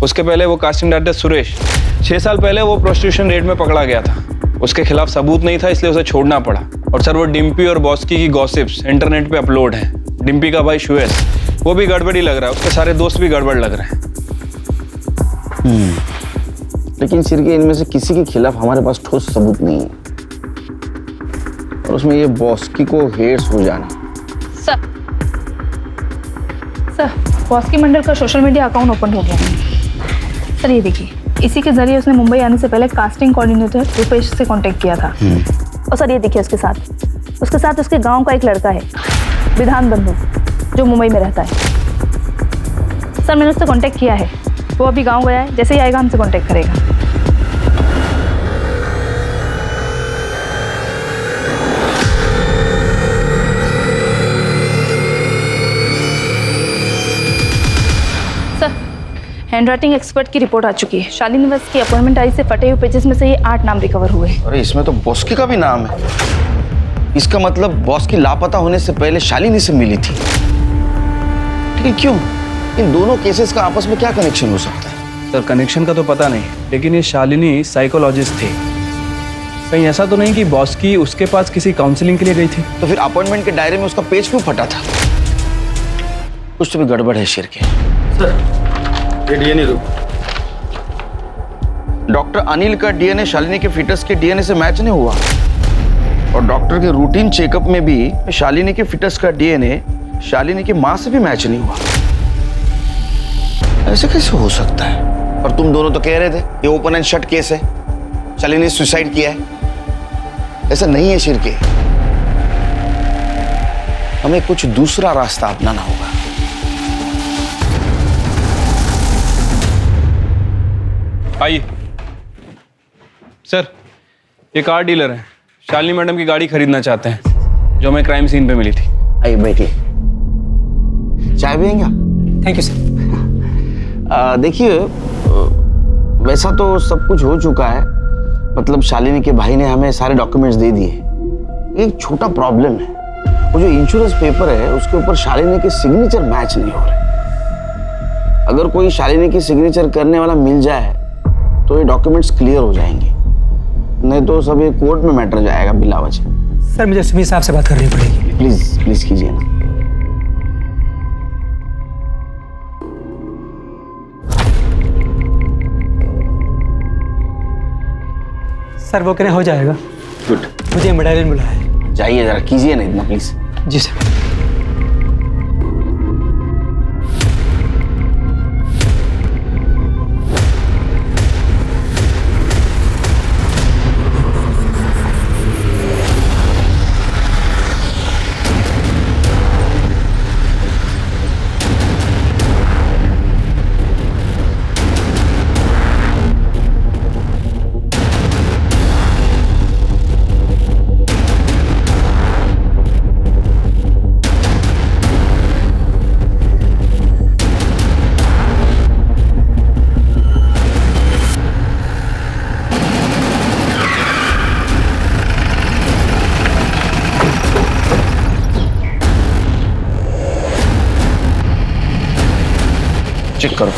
उसके पहले वो कास्टिंग डायरेक्टर सुरेश, 6 साल पहले वो प्रोस्टिट्यूशन रेड में पकड़ा गया था। उसके खिलाफ सबूत नहीं था इसलिए उसे छोड़ना पड़ा। और सर वो डिम्पी और बॉस्की की गॉसिप्स इंटरनेट पे अपलोड हैं। डिम्पी का भाई शुएस वो भी गड़बड़ी लग रहा है, उसके सारे दोस्त भी गड़बड़ लग रहे हैं। लेकिन सिर्के इनमें से किसी के खिलाफ हमारे पास ठोस सबूत नहीं है और उसमें ये बॉस्की को हेड्स हो जाना सर, बॉस्की मंडल का सोशल मीडिया अकाउंट ओपन हो गया है। सर ये देखिए, इसी के जरिए उसने मुंबई आने से पहले कास्टिंग कोऑर्डिनेटर रूपेश से कांटेक्ट किया था। और सर ये देखिए, उसके साथ उसके गांव का एक लड़का है, विधान बंधु, जो मुंबई में रहता है। सर मैंने उससे कांटेक्ट किया है, वो अभी गांव गया है, जैसे ही आएगा हमसे कांटेक्ट करेगा। हैंडराइटिंग एक्सपर्ट की रिपोर्ट आ चुकी है। शालिनी वत्स की अपॉइंटमेंट आई से फटे हुए पेजेस में से ये 8 नाम रिकवर हुए। अरे इसमें तो बॉस्की का भी नाम है। इसका मतलब बॉस्की लापता होने से पहले शालिनी से मिली थी। लेकिन क्यों? इन दोनों केसेस का आपस में क्या कनेक्शन हो सकता है? सर कनेक्शन का तो पता नहीं, लेकिन ये शालिनी साइकोलॉजिस्ट थी। कहीं ऐसा तो नहीं कि बॉस्की उसके पास किसी काउंसलिंग के लिए गई थी? तो फिर अपॉइंटमेंट के डायरी में उसका पेज क्यों फटा था? कुछ तो भी गड़बड़ है शेर के। सर ये डीएनए दो। डॉक्टर अनिल का डीएनए शालिनी के फीटस के डीएनए से मैच नहीं हुआ, और डॉक्टर के रूटीन चेकअप में भी शालिनी के फीटस का डीएनए शालिनी की मां से भी मैच नहीं हुआ। ऐसे कैसे हो सकता है? और तुम दोनों तो कह रहे थे ये ओपन एंड शट केस है, शालिनी ने सुसाइड किया है। ऐसा नहीं है शिरके, हमें कुछ दूसरा रास्ता अपनाना होगा। आइए सर, ये कार डीलर है, शालिनी मैडम की गाड़ी खरीदना चाहते हैं, जो हमें क्राइम सीन पे मिली थी। आइए बैठिए, चाय पिएंगे? Thank you sir. देखिए, वैसा तो सब कुछ हो चुका है, मतलब शालिनी के भाई ने हमें सारे डॉक्यूमेंट्स दे दिए। एक छोटा प्रॉब्लम है, वो जो इंश्योरेंस पेपर है उसके ऊपर शालिनी के सिग्नेचर मैच नहीं हो रहे। अगर कोई शालिनी की सिग्नेचर करने वाला मिल जाए तो ये डॉक्यूमेंट्स क्लियर हो जाएंगे, नहीं तो सब ये कोर्ट में मैटर जाएगा बिला वजह। सर मुझे सुमित साहब से बात करनी पड़ेगी। प्लीज कीजिए ना। सर वो कहने हो जाएगा। गुड। मुझे मेडालियन बुलाया है। जाइए जरा कीजिए ना इतना प्लीज। Ji sir. चेक करो।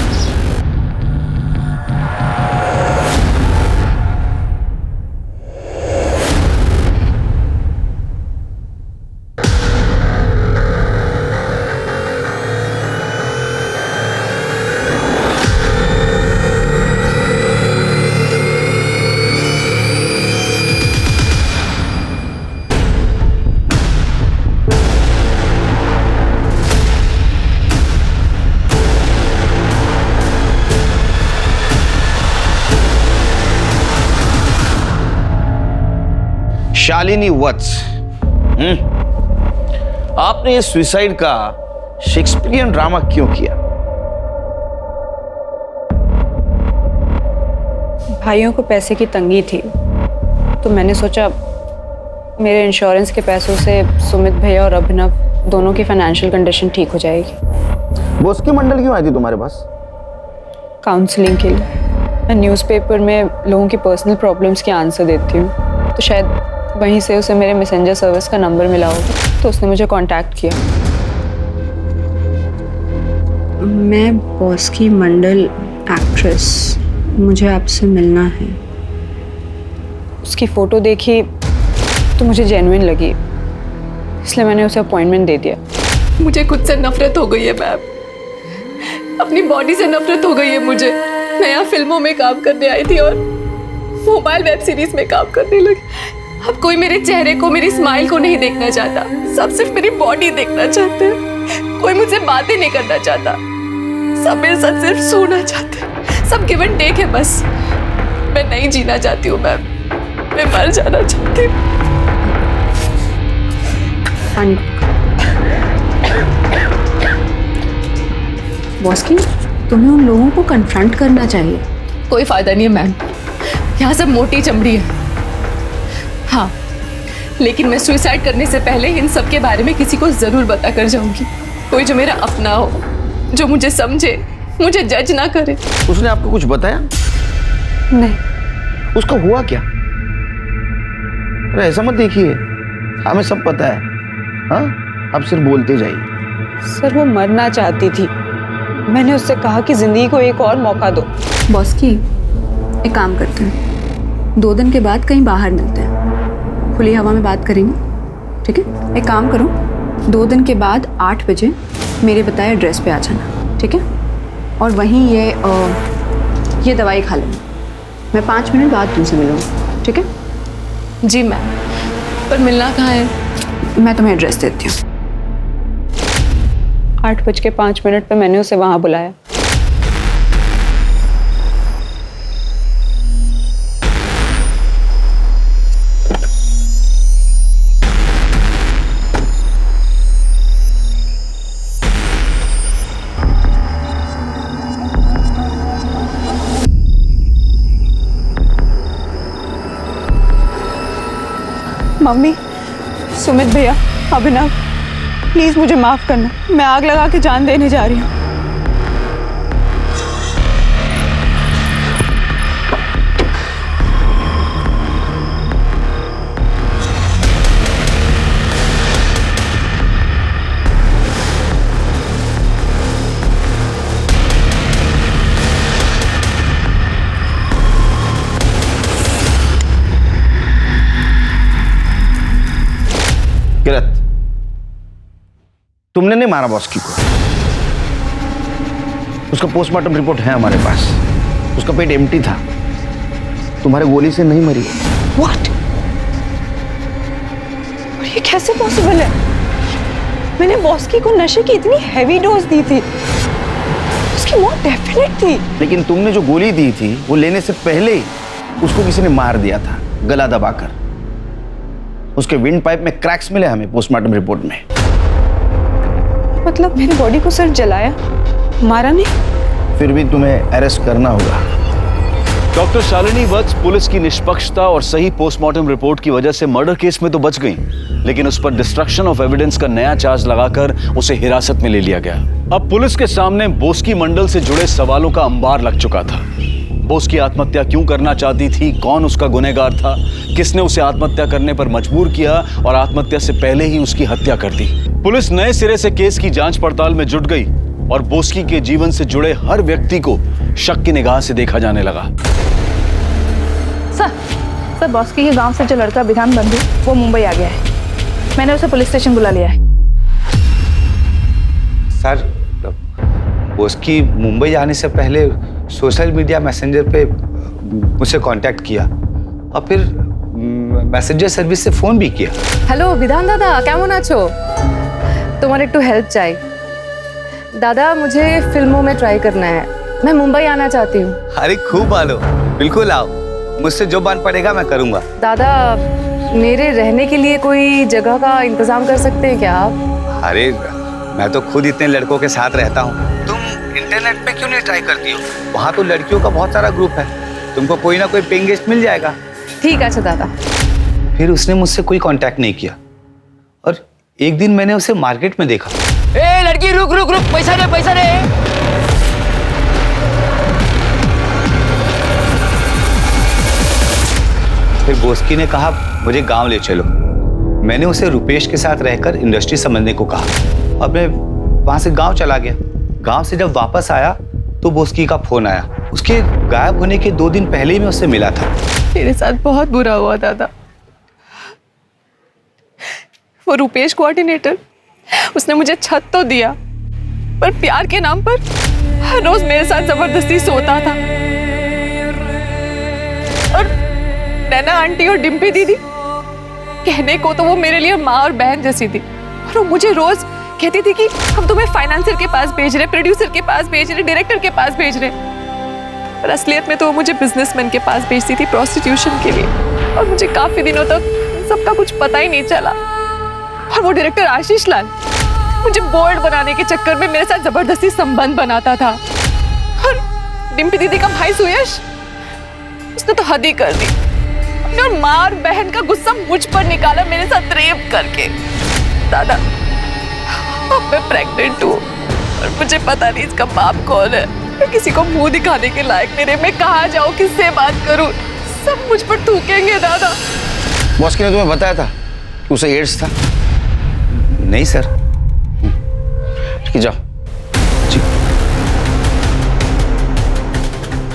शालिनी वत्स, आपने ये सुसाइड का शेक्सपियरियन ड्रामा क्यों किया? भाइयों को पैसे की तंगी थी, तो मैंने सोचा मेरे इंश्योरेंस के पैसों से सुमित भैया और अभिनव दोनों की फाइनेंशियल कंडीशन ठीक हो जाएगी। बॉस्की मंडल क्यों आई थी तुम्हारे पास? काउंसलिंग के लिए। मैं न्यूज़पेपर में लोगों की पर्सनल प्रॉब्लम्स के आंसर देती हूँ, तो शायद वहीं से उसे मेरे मैसेंजर सर्विस का नंबर मिला होगा, तो उसने मुझे कांटेक्ट किया। मैं बॉस्की मंडल एक्ट्रेस, मुझे आपसे मिलना है। उसकी फ़ोटो देखी तो मुझे जेन्युइन लगी, इसलिए मैंने उसे अपॉइंटमेंट दे दिया। मुझे खुद से नफरत हो गई है मैम, अपनी बॉडी से नफरत हो गई है मुझे। मैं यहाँ फिल्मों में काम करने आई थी और मोबाइल वेब सीरीज में काम करने लगी। अब कोई मेरे चेहरे को, मेरी स्माइल को नहीं देखना चाहता। सब सिर्फ मेरी बॉडी देखना चाहते हैं। कोई मुझसे बातें नहीं करना चाहता। सब मेरे साथ सिर्फ सोना चाहते हैं। सब गिव एंड टेक है बस। मैं नहीं जीना चाहती हूँ मैम, मैं मर जाना चाहती हूँ। पानी। बॉस की, तुम्हें उन लोगों को कन्फ्रंट करना चाहिए। कोई फायदा नहीं है मैम, यहाँ सब मोटी चमड़ी है। हाँ, लेकिन मैं सुसाइड करने से पहले इन सब के बारे में किसी को जरूर बता कर जाऊंगी। कोई जो मेरा अपना हो, जो मुझे समझे, मुझे जज ना करे। उसने आपको कुछ बताया? नहीं। उसका हुआ क्या? अरे ऐसा मत देखिए, हमें सब पता है। हाँ, आप सिर्फ बोलते जाइए। सर वो मरना चाहती थी। मैंने उससे कहा कि जिंदगी को एक और मौका दो। बॉस की, एक काम करते हैं, 2 दिन के बाद कहीं बाहर मिलते हैं, खुली हवा में बात करेंगे, ठीक है? एक काम करो, 2 दिन के बाद 8 बजे मेरे बताए एड्रेस पे आ जाना, ठीक है? और वहीं ये दवाई खा लेना। मैं 5 मिनट बाद तुमसे मिलूँगी, ठीक है? जी मैम, पर मिलना कहाँ है? मैं तुम्हें एड्रेस देती हूँ। 8:05 पे मैंने उसे वहां बुलाया। मम्मी, सुमित भैया, अभिनव, प्लीज मुझे माफ करना। मैं आग लगा के जान देने जा रही हूँ। किरत, तुमने नहीं मारा बॉस की को। उसका पोस्टमार्टम रिपोर्ट है हमारे पास। उसका पेट एम्प्टी था, तुम्हारे गोली से नहीं मरी। What? और ये कैसे पॉसिबल है? मैंने बॉस्की को नशे की इतनी हैवी डोज दी थी, उसकी मौत डेफिनेट थी। लेकिन तुमने जो गोली दी थी वो लेने से पहले ही उसको किसी ने मार दिया था, गला दबाकर। उसके विंड पाइप में क्रैक्स मिले हमें पोस्टमार्टम रिपोर्ट में। मतलब मेरी बॉडी को सिर्फ जलाया, मारा नहीं? फिर भी तुम्हें अरेस्ट करना होगा। डॉक्टर शालिनी वत्स पुलिस की निष्पक्षता और सही पोस्टमार्टम रिपोर्ट की वजह से मर्डर केस में तो बच गई, लेकिन उस पर डिस्ट्रक्शन ऑफ एविडेंस का नया चार्ज लगाकर उसे हिरासत में ले लिया गया। अब पुलिस के सामने बोस्की मंडल से जुड़े सवालों का अंबार लग चुका था। बोस्की आत्महत्या क्यों करना चाहती थी, कौन उसका गुनहगार था, किसने उसे आत्महत्या करने पर मजबूर किया और आत्महत्या से पहले ही उसकी हत्या कर दी। पुलिस नए सिरे से केस की जांच पड़ताल में जुट गई और बोस्की के जीवन से जुड़े हर व्यक्ति को शक की निगाह से देखा जाने लगा। सर बोस्की के गांव से जो लड़का विधान बंधु, वो मुंबई आ गया है। मैंने उसे पुलिस स्टेशन बुला लिया है। सर, बोस्की मुंबई जाने से पहले सोशल मीडिया मैसेंजर पे मुझसे कांटेक्ट किया और फिर मैसेंजर सर्विस से फोन भी किया। হ্যালো বিধান দাদা, কেমন আছো? তোমার একটু হেল্প চাই दादा। मुझे फिल्मों में ट्राई करना है, मैं मुंबई आना चाहती हूँ। अरे खूब आलो, बिल्कुल आओ, मुझसे जो बन पड़ेगा मैं करूँगा। दादा, मेरे रहने के लिए कोई जगह का इंतजाम कर सकते हैं क्या आप? अरे मैं तो खुद इतने लड़कों के साथ रहता हूँ, तुम इंटरनेट पे क्यों नहीं ट्राई करती हो? वहाँ तो लड़कियों का बहुत सारा ग्रुप है, तुमको कोई ना कोई पेइंग गेस्ट मिल जाएगा। ठीक है दादा। फिर उसने मुझसे कोई कांटेक्ट नहीं किया और एक दिन मैंने उसे मार्केट में देखा। ए लड़की, रुक रुक रुक, पैसा दे, पैसा दे। फिर बोस्की ने कहा मुझे गांव ले चलो। मैंने उसे रुपेश के साथ रहकर इंडस्ट्री समझने को कहा और मैं वहां से गांव चला गया। गांव से जब वापस आया तो बोस्की का फोन आया। उसके गायब होने के 2 दिन पहले ही मैं उससे मिला था। मेरे साथ बहुत बुरा हुआ दादा। वो रुपेश कोऑर्डिनेटर, उसने मुझे छत तो दिया, पर प्यार के नाम पर हर रोज मेरे साथ जबरदस्ती सोता था। और नैना आंटी और डिम्पी दीदी, कहने को तो वो मेरे लिए माँ और बहन जैसी थी, और वो मुझे रोज कहती थी कि हम तुम्हें फाइनेंसर के पास भेज रहे, प्रोड्यूसर के पास भेज रहे, डायरेक्टर के पास भेज रहे। पर असलियत में तो वो मुझे बिजनेसमैन के पास भेजती थी प्रोस्टिट्यूशन के लिए, और मुझे काफी दिनों तक सबका कुछ पता ही नहीं चला। और वो डायरेक्टर आशीष लाल मुझे बोल्ड बनाने के चक्कर में मेरे साथ जबरदस्ती संबंध बनाता था। और डिम्पी दीदी का भाई सुयश, उसने तो हद ही कर दी। और माँ और बहन का गुस्सा मुझ पर निकाला मेरे साथ रेप करके। दादा, अब मैं प्रेग्नेंट हूँ और मुझे पता नहीं इसका बाप कौन है। मैं किसी को मुंह दिखाने के लायक नहीं रही। मैं कहाँ जाऊँ, किससे बात करूँ? सब मुझ पर थूकेंगे दादा। बॉस ने तुम्हें बताया था कि उसे एड्स था? नहीं सर। ठीक है, जाओ।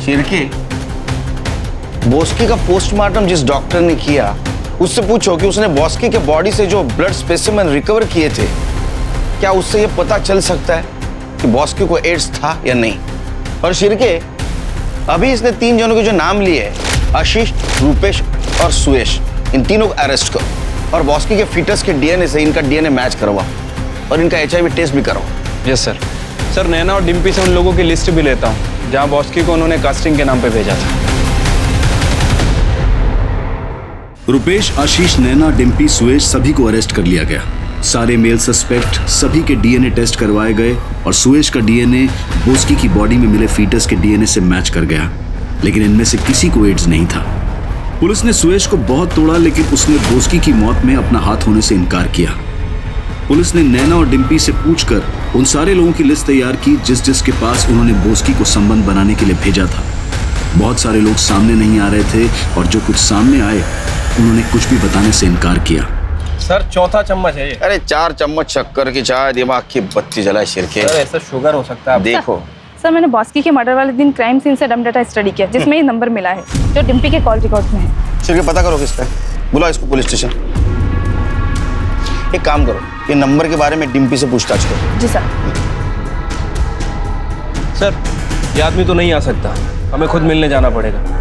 शिरके, बॉस्की का पोस्टमार्टम जिस डॉक्टर ने किया उससे पूछो कि उसने बॉस्की के बॉडी से जो ब्लड स्पेसिमेन रिकवर किए थे, क्या उससे यह पता चल सकता है कि बॉस्की को एड्स था या नहीं? और शिरके, अभी इसने 3 जनों के जो नाम लिए हैं, आशीष, रूपेश और सुयश, इन तीनों को अरेस्ट करो और बॉस्की के फीटस के डीएनए से इनका डीएनए मैच करवाओ और इनका HIV टेस्ट भी करवाओ। Yes sir. सर, नैना और डिम्पी से उन लोगों की लिस्ट भी लेता हूँ जहाँ बॉस्की को उन्होंने कास्टिंग के नाम पे भेजा था। रुपेश, आशीष, नैना, डिम्पी, सुयश सभी को अरेस्ट कर लिया गया। सारे मेल सस्पेक्ट सभी के डीएनए टेस्ट करवाए गए और सुयश का डीएनए बॉस्की की बॉडी में मिले फीटस के डीएनए से मैच कर गया, लेकिन इनमें से किसी को एड्स नहीं था। पुलिस ने सुयश को बहुत तोड़ा, लेकिन उसने बॉस्की की मौत में अपना हाथ होने से इनकार किया। पुलिस ने नैना और डिम्पी से पूछकर उन सारे लोगों की लिस्ट तैयार की जिसके पास उन्होंने बॉस्की को संबंध बनाने के लिए भेजा था। बहुत सारे लोग सामने नहीं आ रहे थे और जो कुछ सामने आए उन्होंने कुछ भी बताने से इनकार किया। सर, चौथा चम्मच है ये। अरे 4 चम्मच शक्कर की चाय, दिमाग की बत्ती जलाए शिरके। सर, ऐसा शुगर हो सकता है। देखो सर, मैंने बॉस्की के मर्डर वाले दिन क्राइम सीन से डम डाटा स्टडी किया, जिसमें ये नंबर मिला है जो डिम्पी के कॉल रिकॉर्ड में है। शिरके, पता करो किसका है, बुलाओ इसको पुलिस स्टेशन। एक काम करो, ये नंबर के बारे में डिम्पी से पूछताछ करो। जी सर। सर, ये आदमी तो नहीं आ सकता, हमें खुद मिलने जाना पड़ेगा।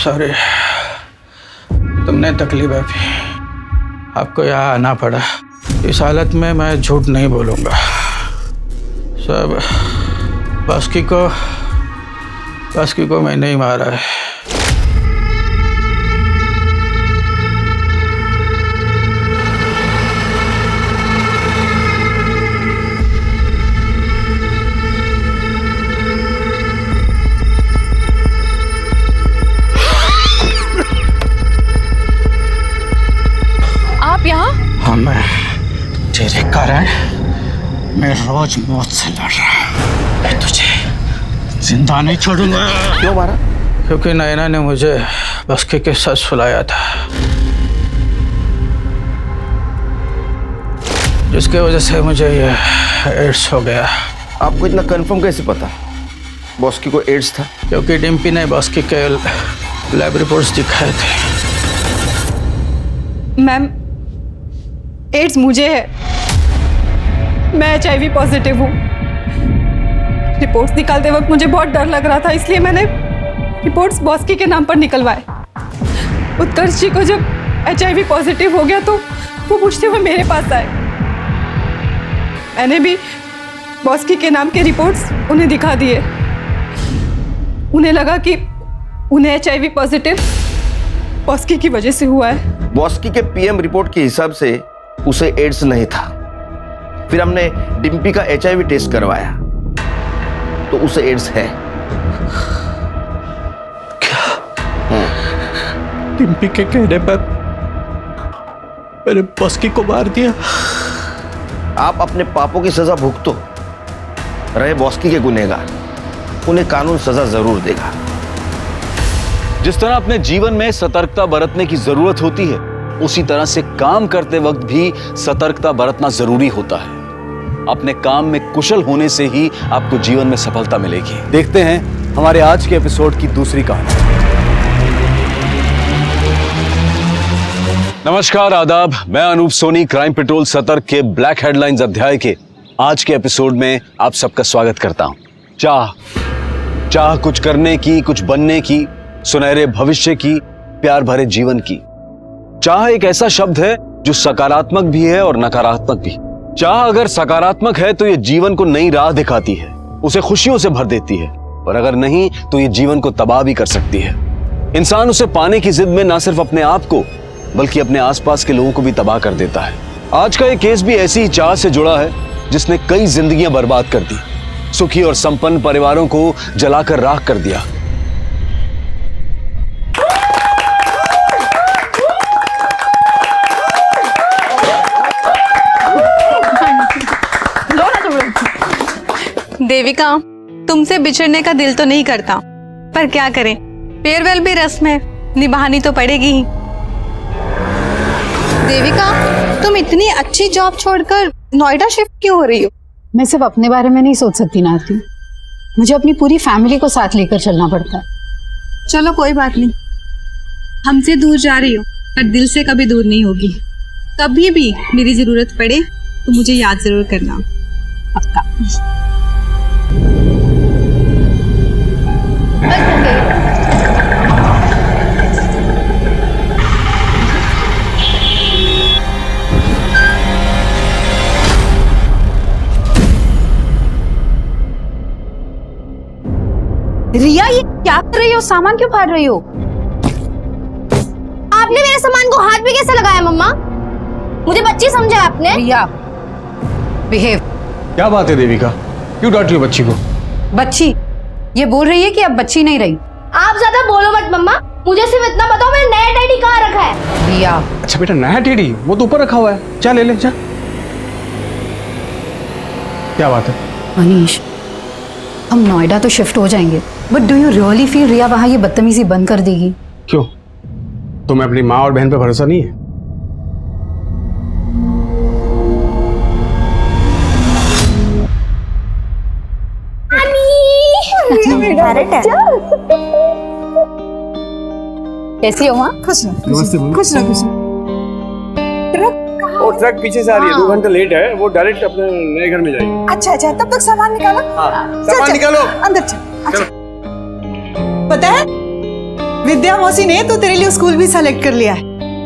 सॉरी, तुमने तकलीफ है, आपको यहाँ आना पड़ा। इस हालत में मैं झूठ नहीं बोलूँगा। सब बॉस्की को मैंने ही मारा है। हाँ, मैं तेरे कारण मैं रोज मौत से लड़ रहा हूँ। मैं तुझे जिंदा नहीं छोड़ूंगा। क्यों मारा? क्योंकि नैना ने मुझे बॉस्की के साथ सुलाया था, जिसके वजह से मुझे ये एड्स हो गया। आपको इतना कंफर्म कैसे पता बॉस्की को एड्स था? क्योंकि डिम्पी ने बॉस्की के लैब रिपोर्ट्स दिखाए थे। मैम, एड्स मुझे है, मैं HIV पॉजिटिव हूँ। रिपोर्ट्स निकालते वक्त मुझे बहुत डर लग रहा था, इसलिए मैंने रिपोर्ट्स बॉस्की के नाम पर निकलवाए। उत्कर्ष जी को जब HIV पॉजिटिव हो गया तो वो पूछते हुए मेरे पास आए। मैंने भी बॉस्की के नाम के रिपोर्ट्स उन्हें दिखा दिए। उन्हें लगा कि उन्हें HIV पॉजिटिव बॉस्की की वजह से हुआ है। बॉस्की के PM रिपोर्ट के हिसाब से उसे एड्स नहीं था। फिर हमने डिम्पी का HIV टेस्ट करवाया तो उसे एड्स है। क्या? डिम्पी के कहने पर मैंने बॉस्की को मार दिया? आप अपने पापों की सजा भुगतो। रहे बॉस्की के गुनहगार, उन्हें कानून सजा जरूर देगा। जिस तरह अपने जीवन में सतर्कता बरतने की जरूरत होती है, उसी तरह से काम करते वक्त भी सतर्कता बरतना जरूरी होता है। अपने काम में कुशल होने से ही आपको जीवन में सफलता मिलेगी। देखते हैं हमारे आज के एपिसोड की दूसरी कहानी। नमस्कार, आदाब। मैं अनूप सोनी क्राइम पेट्रोल सतर्क के ब्लैक हेडलाइंस अध्याय के आज के एपिसोड में आप सबका स्वागत करता हूं। चाह कुछ करने की, कुछ बनने की, सुनहरे भविष्य की, प्यार भरे जीवन की। चाह एक ऐसा शब्द है जो सकारात्मक भी है और नकारात्मक भी। चाह अगर सकारात्मक है तो ये जीवन को नई राह दिखाती है, उसे खुशियों से भर देती है, और अगर नहीं तो ये जीवन को तबाह भी कर सकती है। इंसान उसे पाने की जिद में ना सिर्फ अपने आप को बल्कि अपने आसपास के लोगों को भी तबाह कर देता है। आज का ये केस भी ऐसी ही चाह से जुड़ा है जिसने कई जिंदगियां बर्बाद कर दी, सुखी और संपन्न परिवारों को जलाकर राख कर दिया। देविका, तुमसे बिछड़ने का दिल तो नहीं करता, पर क्या करें, फेयरवेल भी रस्म है, निभानी तो पड़ेगी ही। देविका, तुम इतनी अच्छी जॉब छोड़कर नोएडा शिफ्ट क्यों हो रही हो? मैं सिर्फ अपने बारे में नहीं सोच सकती ना आरती, मुझे अपनी पूरी फैमिली को साथ लेकर चलना पड़ता है। चलो कोई बात नहीं, हमसे दूर जा रही हो पर दिल से कभी दूर नहीं होगी। कभी भी मेरी जरूरत पड़े तो मुझे याद जरूर करना। पक्का। रिया, ये क्या कर रही हो? सामान क्यों फाड़ रही हो? आपने मेरे सामान को हाथ भी कैसे लगाया मम्मा? मुझे बच्ची समझा आपने? रिया, बिहेव। क्या बात है देविका, क्यों डांट रही हो बच्ची को? बच्ची? ये बोल रही है कि अब बच्ची नहीं रही। आप ज्यादा बोलो मत मम्मा, मुझे सिर्फ इतना बताओ मैंने नया टेडी कहाँ रखा है? रिया। अच्छा बेटा, नया टेडी वो तो ऊपर रखा हुआ है, जा ले ले जा। क्या बात है? अनीश, हम नोएडा तो शिफ्ट हो जाएंगे, but do you really feel Riya वहां ये बदतमीजी बंद कर देगी? क्यों, तुम्हें अपनी माँ और बहन पे भरोसा नहीं है? कैसी हो माँ? खुश रहो, नमस्ते। खुश रहो, खुश रहो। वो ट्रक पीछे से आ रही है, 2 घंटे लेट है, वो डायरेक्ट अपने नए घर में जाएगी। अच्छा अच्छा, तब तक सामान निकालो। सामान निकालो, अंदर चल। अच्छा, पता है विद्या मौसी ने तो तेरे लिए स्कूल भी सेलेक्ट कर लिया है,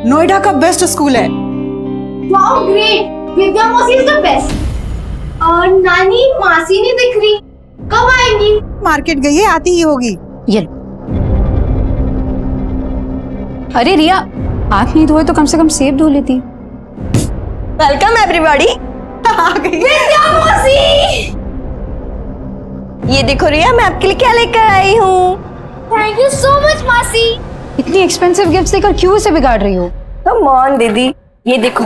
नोएडा का बेस्ट स्कूल है। वाओ ग्रेट, विद्या मौसी इज द बेस्ट। और नानी मासी नहीं दिख रही, कब आएंगी? मार्केट गई है, आती ही होगी। ये अरे रिया, हाथ नहीं धोए तो कम से कम सेब धो लेती। Welcome everybody. आ गई विद्या मौसी। ये देखो रिया, मैं आपके लिए क्या लेकर आई हूँ। थैंक यू सो मच मासी। इतनी एक्सपेंसिव गिफ्ट्स देकर क्यों उसे बिगाड़ रही हो? कम ऑन दीदी, ये देखो,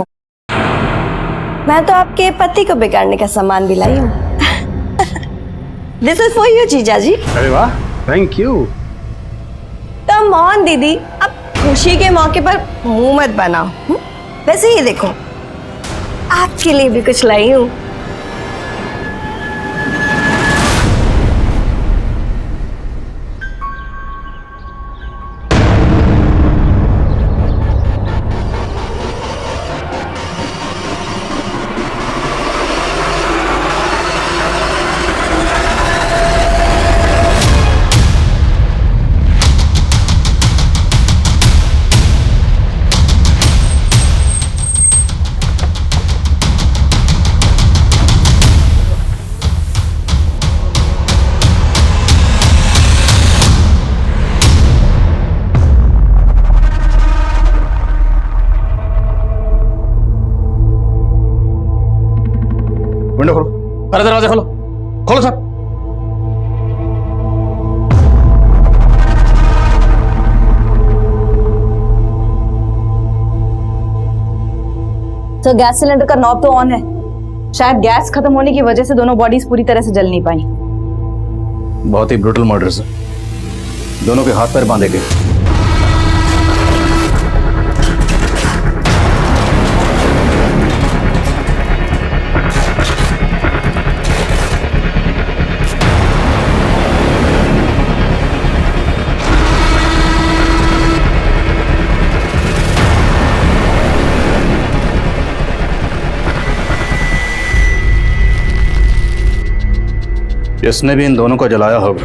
मैं तो आपके पति को बिगाड़ने का सामान भी लाई हूँ। दिस इज फॉर यू जीजा जी। अरे वाह, थैंक यू। कम ऑन दीदी, अब खुशी के मौके पर मुंह मत बनाओ। वैसे ही देखो, आपके लिए भी कुछ लाई हूँ। विंडो खोलो, अरे दरवाजा खोलो, खोलो सर। तो गैस सिलेंडर का नॉब तो ऑन है, शायद गैस खत्म होने की वजह से दोनों बॉडीज पूरी तरह से जल नहीं पाई। बहुत ही ब्रूटल मर्डर सर, दोनों के हाथ पैर बांधे गए। जिसने भी इन दोनों को जलाया होगा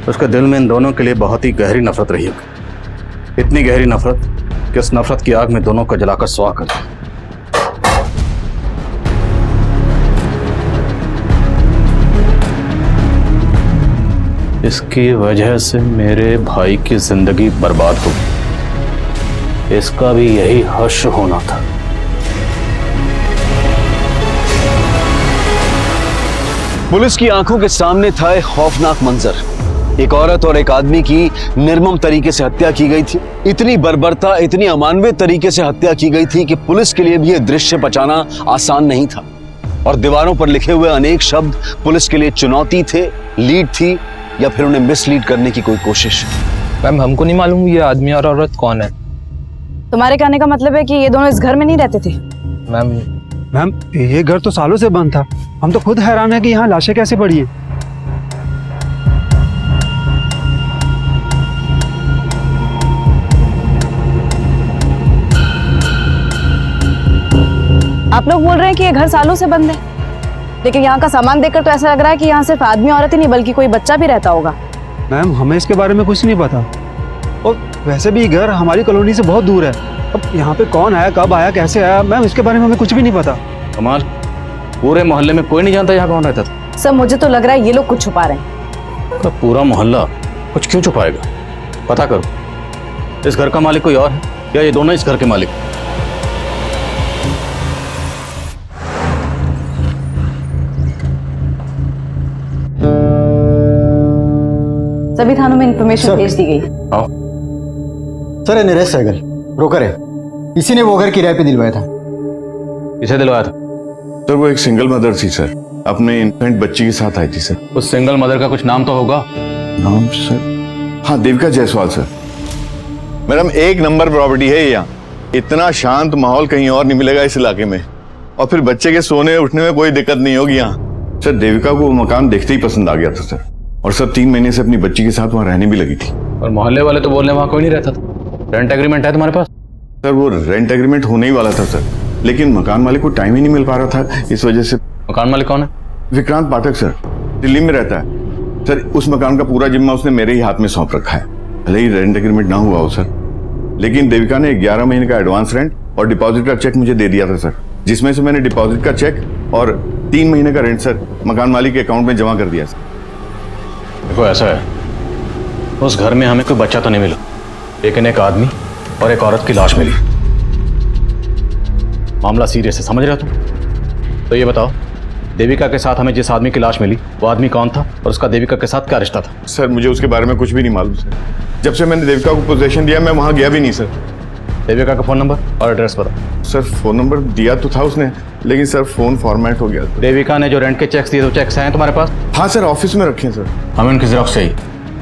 उसके दिल में इन दोनों के लिए बहुत ही गहरी नफरत रही होगी। इतनी गहरी नफरत कि उस नफरत की आग में दोनों को जलाकर स्वाह कर दिया। इसकी वजह से मेरे भाई की जिंदगी बर्बाद हो गई। इसका भी यही हश्र होना था। पुलिस की आंखों के सामने था एक खौफनाक मंजर। एक औरत और एक आदमी की निर्मम तरीके से हत्या की गई थी। इतनी बर्बरता, इतनी अमानवीय तरीके से हत्या की गई थी कि पुलिस के लिए भी यह दृश्य बचाना आसान नहीं था। और दीवारों पर लिखे हुए अनेक शब्द पुलिस के लिए चुनौती थे, लीड थी, या फिर उन्हें मिसलीड करने की कोई कोशिश। मैम, हमको नहीं मालूम ये आदमी और औरत कौन है। तुम्हारे कहने का मतलब है कि ये दोनों इस घर में नहीं रहते थे? मैम, ये घर तो सालों से बंद था। हम तो खुद हैरान है कि यहाँ लाशें कैसे पड़ी हैं। आप लोग बोल रहे हैं कि ये घर सालों से बंद है, लेकिन यहाँ का सामान देखकर तो ऐसा लग रहा है कि यहाँ सिर्फ आदमी औरत ही नहीं बल्कि कोई बच्चा भी रहता होगा। मैम, हमें इसके बारे में कुछ नहीं पता। और वैसे भी घर हमारी कॉलोनी से बहुत दूर है। अब यहाँ पे कौन आया, कब आया, कैसे आया, मैम इसके बारे में हमें कुछ भी नहीं पता। कमाल, पूरे मोहल्ले में कोई नहीं जानता यहाँ कौन रहता था? सर, मुझे तो लग रहा है ये लोग कुछ छुपा रहे हैं। पूरा मोहल्ला कुछ क्यों छुपाएगा? पता करो, इस घर का मालिक कोई और है या ये दोनों इस घर के मालिक? सभी थानों में इंफॉर्मेशन भेज दी गई। सर, ये नरेश सहगल ब्रोकर है। इसी ने वो घर किराए पे दिलवाया था। किसे दिलवाया था? सर, वो एक सिंगल मदर थी सर, अपने इन्फेंट बच्ची के साथ आई थी सर। उस सिंगल मदर का कुछ नाम तो होगा? नाम सर? हाँ, देविका जायसवाल सर। मैडम, एक नंबर प्रॉपर्टी है यहाँ। इतना शांत माहौल कहीं और नहीं मिलेगा इस इलाके में। और फिर बच्चे के सोने उठने में कोई दिक्कत नहीं होगी यहाँ। सर, देविका को वो मकान देखते ही पसंद आ गया था सर। और सर 3 महीने से अपनी बच्ची के साथ वहाँ रहने भी लगी थी। और मोहल्ले वाले तो बोल रहे वहाँ कोई नहीं रहता था। रेंट एग्रीमेंट है तुम्हारे पास? सर, वो रेंट एग्रीमेंट होने ही वाला था सर, लेकिन मकान मालिक को टाइम ही नहीं मिल पा रहा था, इस वजह से। मकान मालिक कौन है? विक्रांत पाठक सर, दिल्ली में रहता है सर। उस मकान का पूरा जिम्मा उसने मेरे ही हाथ में सौंप रखा है। भले ही रेंट एग्रीमेंट ना हुआ हो सर, लेकिन देविका ने 11 महीने का एडवांस रेंट और डिपॉजिट का चेक मुझे दे दिया था सर, जिसमें से मैंने डिपॉजिट का चेक और 3 महीने का रेंट सर मकान मालिक के अकाउंट में जमा कर दिया सर। देखो, ऐसा है, उस घर में हमें कोई बच्चा तो नहीं मिला, लेकिन एक आदमी और एक औरत की लाश मिली। मामला सीरियस है, समझ रहे हो तुम? तो ये बताओ, देविका के साथ हमें जिस आदमी की लाश मिली वो आदमी कौन था और उसका देविका के साथ क्या रिश्ता था? सर, मुझे उसके बारे में कुछ भी नहीं मालूम सर। जब से मैंने देविका को पोजीशन दिया मैं वहां गया भी नहीं सर। देविका का फोन नंबर और एड्रेस बताओ। सर, फोन नंबर दिया तो था उसने, लेकिन सर फोन फॉर्मेट हो गया। देविका ने जो रेंट के चेक्स दिए, तो चेक्स हैं तुम्हारे पास? हाँ सर, ऑफिस में रखे हैं सर। हमें उनकी जेरॉक्स चाहिए।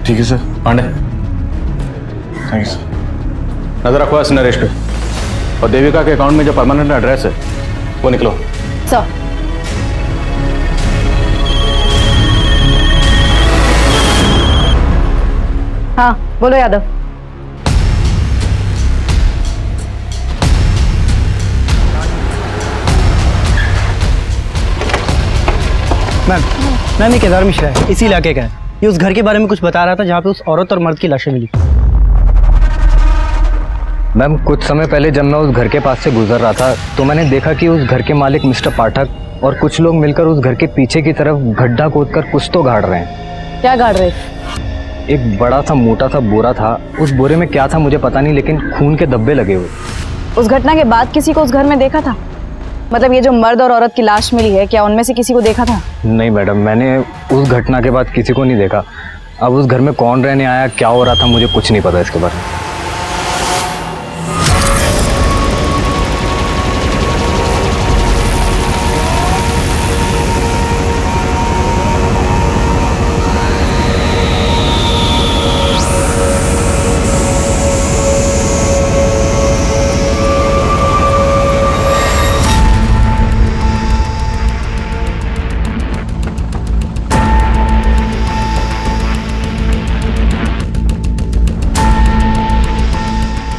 ठीक है sir. Pandey, thank you sir. नजर रखो इस नरेश पे, और देविका के अकाउंट में जो परमानेंट एड्रेस है वो निकलो। सर, हाँ बोलो यादव। मैम, ये केदार मिश्रा है, इसी इलाके का है। ये उस घर के बारे में कुछ बता रहा था जहाँ पे उस औरत और मर्द की लाशें मिली। मैम, कुछ समय पहले जब मैं उस घर के पास से गुजर रहा था तो मैंने देखा कि उस घर के मालिक मिस्टर पाठक और कुछ लोग मिलकर उस घर के पीछे की तरफ गड्ढा खोदकर कुछ तो गाड़ रहे हैं। क्या गाड़ रहे? एक बड़ा सा मोटा सा बोरा था। उस बोरे में क्या था मुझे पता नहीं, लेकिन खून के धब्बे लगे हुए। उस घटना के बाद किसी को उस घर में देखा था? मतलब ये जो मर्द और औरत की लाश मिली है, क्या उनमें से किसी को देखा था? नहीं मैडम, मैंने उस घटना के बाद किसी को नहीं देखा। अब उस घर में कौन रहने आया, क्या हो रहा था, मुझे कुछ नहीं पता इसके बारे में।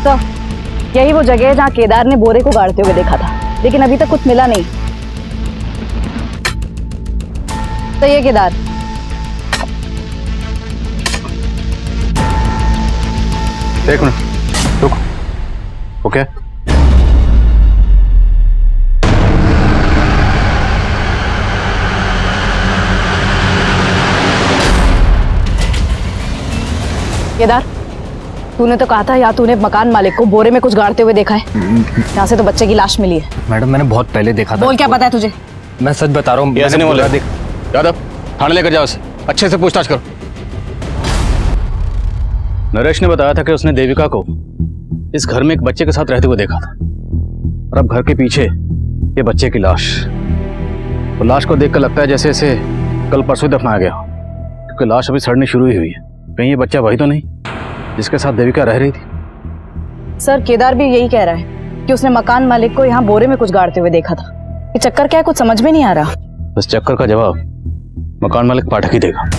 तो यही वो जगह है जहाँ केदार ने बोरे को गाड़ते हुए देखा था, लेकिन अभी तक कुछ मिला नहीं। तो ये केदार, एक मिनट रुको। ओके केदार, तूने तो कहा था या तूने मकान मालिक को बोरे में कुछ गाड़ते हुए देखा है? यहाँ से तो बच्चे की लाश मिली है। मैडम मैंने बहुत पहले देखा था। बोल, क्या पता है तुझे? मैं सच बता रहा हूँ। ऐसे नहीं बोला। यादव थाने लेकर जाओ उसे, अच्छे से पूछताछ करो। नरेश ने बताया था कि उसने देविका को इस घर में एक बच्चे के साथ रहते हुए देखा था, और अब घर के पीछे ये बच्चे की लाश। तो लाश को देखकर लगता है जैसे इसे कल परसों दफनाया गया, क्योंकि लाश अभी सड़नी शुरू ही हुई है। कहीं ये बच्चा वही तो नहीं जिसके साथ देविका रह रही थी? सर, केदार भी यही कह रहा है कि उसने मकान मालिक को यहाँ बोरे में कुछ गाड़ते हुए देखा था। ये चक्कर क्या है, कुछ समझ में नहीं आ रहा। इस चक्कर का जवाब मकान मालिक पाठक ही देगा।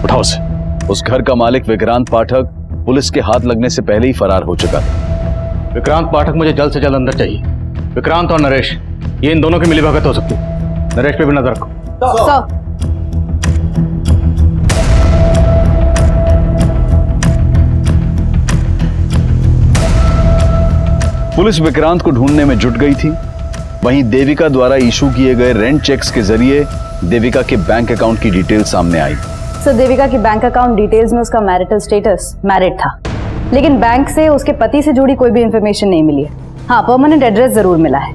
उठाओ उसे। उस घर का मालिक विक्रांत पाठक पुलिस के हाथ लगने से पहले ही फरार हो चुका था। विक्रांत पाठक मुझे जल्द से जल्द अंदर चाहिए। विक्रांत और नरेश, ये इन दोनों की मिलीभगत हो सकती है। नरेश पे भी नजर रखो। पुलिस विक्रांत को ढूंढने में जुट गई थी। वहीं देविका द्वारा इशू किए गए रेंट चेक्स के जरिए देविका के बैंक अकाउंट की डिटेल सामने आई। सर, देविका की बैंक अकाउंट डिटेल्स में उसका मैरिटल स्टेटस मैरिड था, लेकिन बैंक से उसके पति से जुड़ी कोई भी इंफॉर्मेशन नहीं मिली है। हाँ, परमानेंट एड्रेस जरूर मिला है।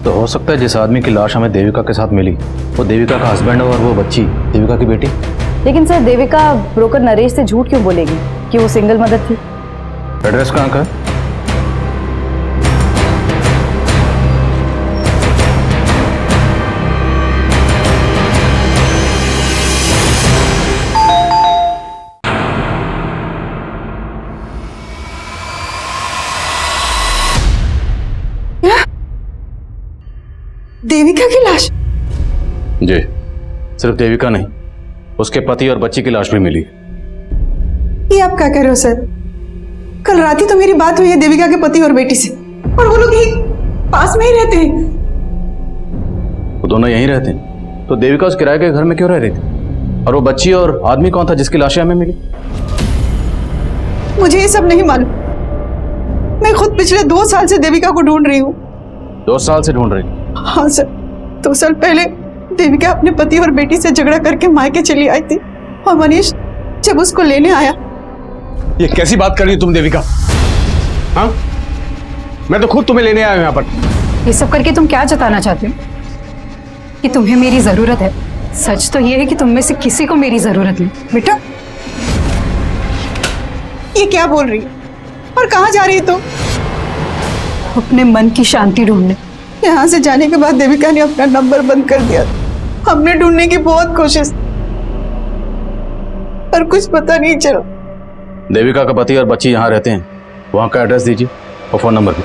तो हो सकता है जिस आदमी की लाश हमें देविका के साथ मिली वो देविका का हस्बैंड हो और वो बच्ची देविका की बेटी। लेकिन सर, देविका ब्रोकर नरेश से झूठ क्यों बोलेगी कि वो सिंगल मदर थी? एड्रेस कहाँ का है? देविका की लाश? जी, सिर्फ देविका नहीं, उसके पति और बच्ची की लाश भी मिली। ये आप क्या कह रहे हो सर? कल रात ही तो मेरी बात हुई है देविका के पति और बेटी से, और वो लोग यही पास में ही रहते हैं। वो दोनों यहीं रहते हैं, तो देविका उस किराए के घर में क्यों रह रही थी? और वो बच्ची और आदमी कौन था जिसकी लाशें हमें मिली? मुझे ये सब नहीं मालूम। मैं खुद पिछले 2 साल से देविका को ढूंढ रही हूँ। 2 साल से ढूंढ रही? हाँ सर, 2 साल पहले देविका अपने पति और बेटी से झगड़ा करके मायके चली आई थी, और मनीष जब उसको लेने आया। ये कैसी बात कर रही हो तुम देविका? हाँ, मैं तो खुद तुम्हें लेने आया हूं यहाँ पर। ये सब करके तुम क्या जताना चाहते हो? कि तुम्हें मेरी जरूरत है? सच तो ये है कि तुम में से किसी को मेरी जरूरत नहीं। बेटा, ये क्या बोल रही है और कहाँ जा रही है? तो अपने मन की शांति ढूंढने। यहाँ से जाने के बाद देविका ने अपना नंबर बंद कर दिया। हमने ढूंढने की बहुत कोशिश, पर कुछ पता नहीं चला। देविका का पति और बच्ची यहाँ रहते हैं, वहाँ का एड्रेस दीजिए और फोन नंबर भी।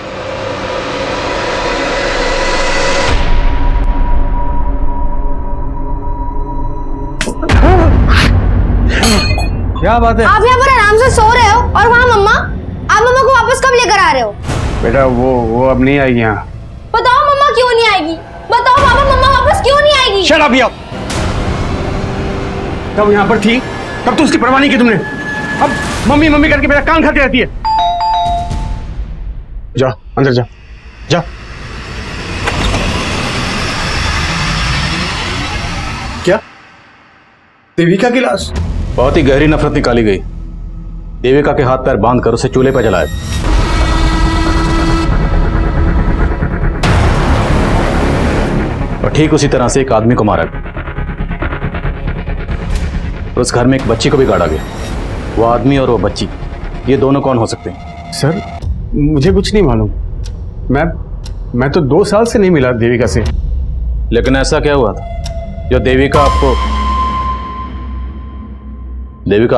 क्या बात है? आप यहाँ पर आराम से सो रहे हो और वहाँ मम्मा, आप मम्मा को वापस कब लेकर आ रहे हो? बेटा वो अब नहीं आएगी यहाँ। बताओ मम्मा क्यों नहीं आएगी? बताओ पापा, मम्मा वापस क्यों नहीं आएगी? शट अप यार। तब यहाँ पर थी तब तो उसकी परवाह नहीं की तुमने। अब मम्मी मम्मी करके मेरा कान खाती रहती है। जा अंदर जा, जा। क्या? देविका की लाश? बहुत ही गहरी नफरत निकाली गई। देविका के हाथ पैर बांधकर उसे चूल्हे पर जलाया। और ठीक उसी तरह से एक आदमी को मारा गया। उस घर में एक बच्ची को भी गाड़ा गया। वो आदमी और वो बच्ची, ये दोनों कौन हो सकते हैं? सर, मुझे कुछ नहीं मालूम। मैं तो 2 साल से नहीं मिला देविका से। लेकिन ऐसा क्या हुआ था जो देविका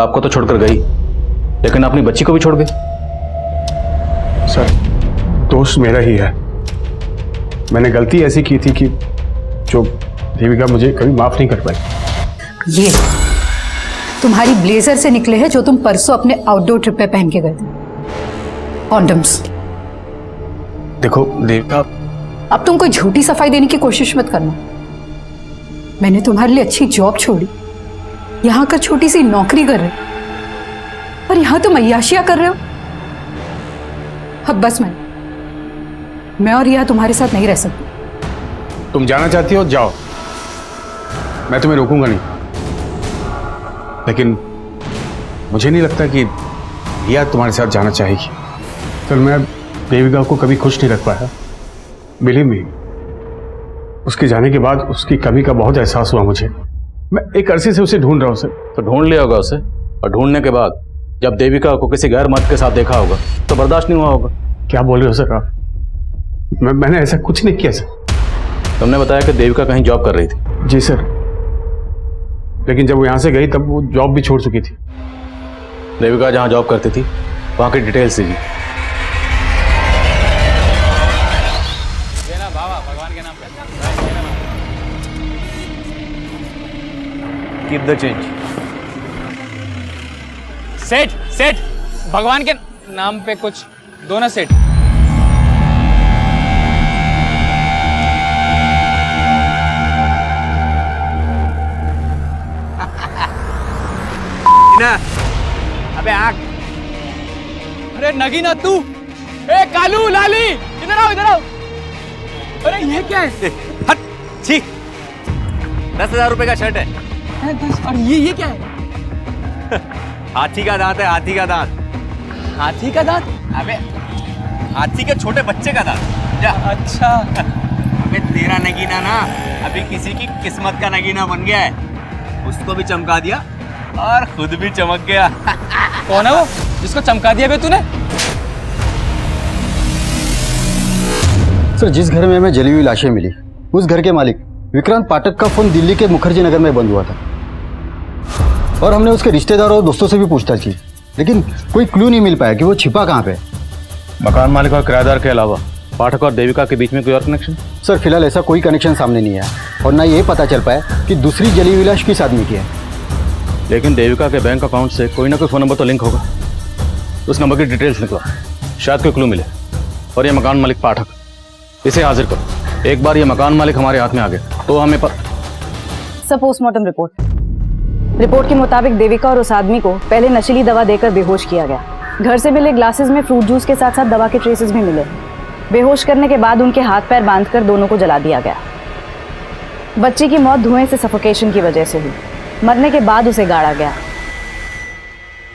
आपको तो छोड़कर गई, लेकिन अपनी बच्ची को भी छोड़ गई? सर, दोस्त मेरा ही है। मैंने गलती ऐसी की थी कि जो देविका मुझे कभी माफ नहीं कर पाई। ये तुम्हारी ब्लेजर से निकले हैं जो तुम परसों अपने आउटडोर ट्रिप पे पहन के गए थे, कॉन्डम्स। देखो देविका, अब तुम कोई झूठी सफाई देने की कोशिश मत करना। मैंने तुम्हारे लिए अच्छी जॉब छोड़ी, यहाँ का छोटी सी नौकरी कर रहे, और यहाँ तुम अय्याशियां कर रहे हो। अब बस मैं और रिया तुम्हारे साथ नहीं रह सकती। तुम जाना चाहती हो जाओ, मैं तुम्हें रोकूंगा नहीं, लेकिन मुझे नहीं लगता कि रिया तुम्हारे साथ जाना चाहेगी। कल मैं देविका को कभी खुश नहीं रख पाया, बिलीव मी। उसके जाने के बाद उसकी कमी का बहुत एहसास हुआ मुझे। मैं एक अरसे से उसे ढूंढ रहा हूँ सर। तो ढूंढ लिया होगा उसे, और ढूंढने के बाद जब देविका को किसी गैर मर्द के साथ देखा होगा तो बर्दाश्त नहीं हुआ होगा। क्या बोल रहे हो सर आप? मैंने ऐसा कुछ नहीं किया सर। तुमने बताया कि देविका कहीं जॉब कर रही थी। जी सर, लेकिन जब वो यहाँ से गई तब वो जॉब भी छोड़ चुकी थी। देविका जहाँ जॉब करती थी वहाँ की डिटेल्स दीजिए। Keep the change. सेठ सेठ, भगवान के नाम पे कुछ दो ना सेठ। अबे आग। अरे नगीना तू, ए कालू लाली, इधर आओ इधर आओ। अरे ये क्या है? हट, छी, 10,000 रुपए का शर्ट है। और ये क्या है? हाथी का दांत है, हाथी का दांत। हाथी का दांत? अबे हाथी के छोटे बच्चे का दांत। जा। अच्छा। अबे तेरा नगीना ना अभी किसी की किस्मत का नगीना बन गया है। उसको भी चमका दिया और खुद भी चमक गया। कौन है वो जिसको चमका दिया बे तूने? सर, जिस घर में हमें जली हुई लाशें मिली, उस घर के मालिक विक्रांत पाठक का फोन दिल्ली के मुखर्जी नगर में बंद हुआ था, और हमने उसके रिश्तेदारों और दोस्तों से भी पूछताछ की, लेकिन कोई क्लू नहीं मिल पाया कि वो छिपा कहाँ पे। मकान मालिक और किराएदार के अलावा पाठक और देविका के बीच में कोई और कनेक्शन? सर, फिलहाल ऐसा कोई कनेक्शन सामने नहीं आया, और ना ये पता चल पाया कि दूसरी जली हुई लाश किस आदमी की है। लेकिन देविका के बैंक अकाउंट से कोई ना कोई फ़ोन नंबर तो लिंक होगा। उस नंबर की डिटेल्स निकला, शायद कोई क्लू मिले। और ये मकान मालिक पाठक, इसे हाजिर करो। एक बार ये मकान मालिक हमारे हाथ में आ गया तो हमें सर, पोस्टमार्टम रिपोर्ट के मुताबिक देविका और उस आदमी को पहले नशीली दवा देकर बेहोश किया गया। घर से मिले ग्लासेस में फ्रूट जूस के साथ साथ दवा के ट्रेसेस भी मिले। बेहोश करने के बाद उनके हाथ पैर बांधकर दोनों को जला दिया गया। बच्ची की मौत धुएं से सफोकेशन की वजह से हुई। मरने के बाद उसे गाड़ा गया।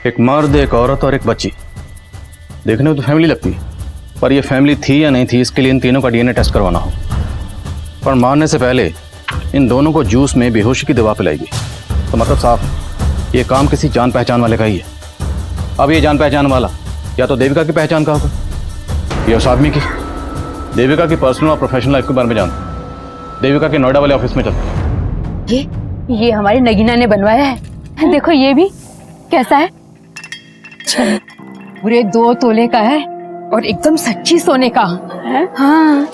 एक मर्द, एक औरत और एक बच्ची, देखने में तो फैमिली लगती है, पर यह फैमिली थी या नहीं थी इसके लिए इन तीनों का डीएनए टेस्ट करवाना हो। पर मारने से पहले इन दोनों को जूस में बेहोशी की दवा पिलाई गई, तो मतलब साफ ये काम किसी जान पहचान वाले का ही है। अब ये जान पहचान वाला या तो देविका की पहचान का होगा या उस आदमी की। देविका की पर्सनल और प्रोफेशनल लाइफ के बारे में जानते, देविका के नोएडा वाले ऑफिस में चलते। ये हमारी नगीना ने बनवाया है। देखो ये भी कैसा है, पूरे 2 तोले का है और एकदम सच्ची सोने का है। हाँ,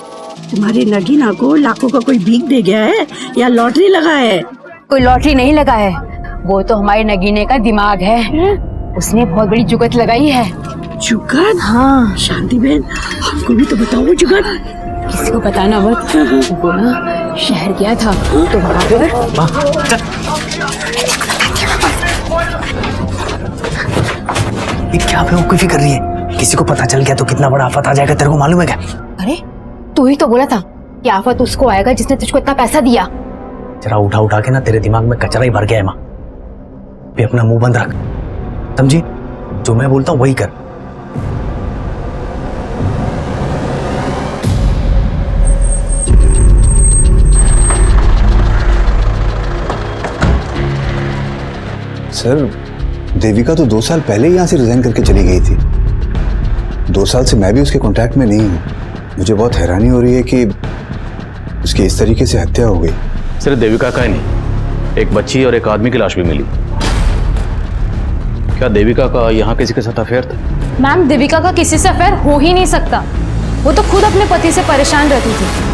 तुम्हारी नगीना को लाखों का कोई भीख दे गया है या लॉटरी लगा है? कोई लॉटरी नहीं लगा है, वो तो हमारे नगीने का दिमाग है। उसने बहुत बड़ी जुगत लगाई है। जुगत? हाँ। शांति बहन, हमको भी तो बताओ जुगत। किसी को बताना मत। वो ना शहर गया था तो वहाँ पर ये क्या बेवकूफी कर रही है? किसी को पता चल गया तो कितना बड़ा आफत आ जाएगा, तेरे को मालूम है क्या? अरे तू ही तो बोला था कि आफत उसको आएगा जिसने तुझको इतना पैसा दिया। जरा उठा उठा के ना तेरे दिमाग में कचरा ही भर गया है माँ। भी अपना मुंह बंद रख, समझी? जो मैं बोलता हूँ वही कर। सर, देविका तो 2 साल पहले ही यहाँ से रिजाइन करके चली गई थी। 2 साल से मैं भी उसके कांटेक्ट में नहीं हूँ। मुझे बहुत हैरानी हो रही है कि उसकी इस तरीके से हत्या हो गई। सिर्फ देविका का ही नहीं, एक बच्ची और एक आदमी की लाश भी मिली। क्या देविका का यहाँ किसी के साथ अफेयर था? मैम, देविका का किसी से अफेयर हो ही नहीं सकता। वो तो खुद अपने पति से परेशान रहती थी।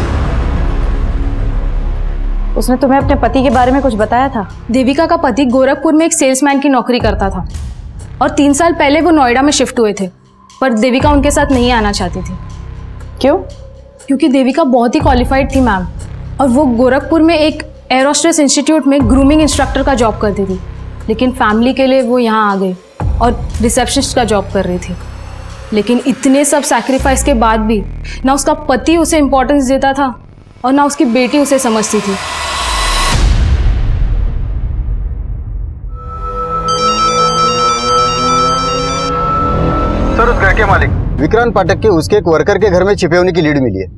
उसने तुम्हें अपने पति के बारे में कुछ बताया था? देविका का पति गोरखपुर में एक सेल्समैन की नौकरी करता था और 3 साल पहले वो नोएडा में शिफ्ट हुए थे, पर देविका उनके साथ नहीं आना चाहती थी। क्यों? क्योंकि देविका बहुत ही क्वालिफाइड थी मैम, और वो गोरखपुर में एक एरोस्ट्रेस इंस्टीट्यूट में ग्रूमिंग इंस्ट्रक्टर का जॉब करती थी, लेकिन फैमिली के लिए वो यहाँ आ गई और रिसेप्शनिस्ट का जॉब कर रही थी। लेकिन इतने सब सैक्रिफाइस के बाद भी ना उसका पति उसे इम्पोर्टेंस देता था और ना उसकी बेटी उसे समझती थी। सर, उस घर के मालिक विक्रांत पाठक के उसके एक वर्कर के घर में छिपे होने की लीड मिली है।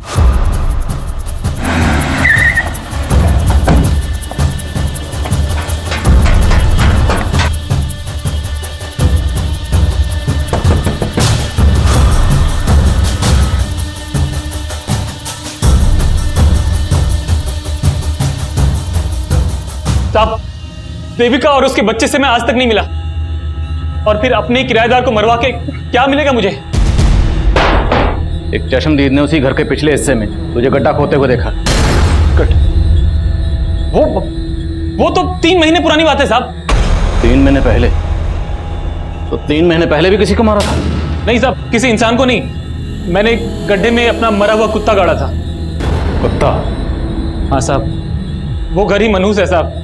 साहब, देविका और उसके बच्चे से मैं आज तक नहीं मिला, और फिर अपने किराएदार को मरवा के क्या मिलेगा मुझे? एक चशमदीद ने उसी घर के पिछले हिस्से में तुझे गड्ढा खोदते हुए देखा। वो तो 3 महीने पुरानी बात है साहब। 3 महीने पहले? तो 3 महीने पहले भी किसी को मारा था? नहीं साहब, किसी इंसान को नहीं। मैंने गड्ढे में अपना मरा हुआ कुत्ता गाड़ा था। कुत्ता? हाँ साहब, वो घर ही मनहूस है साहब।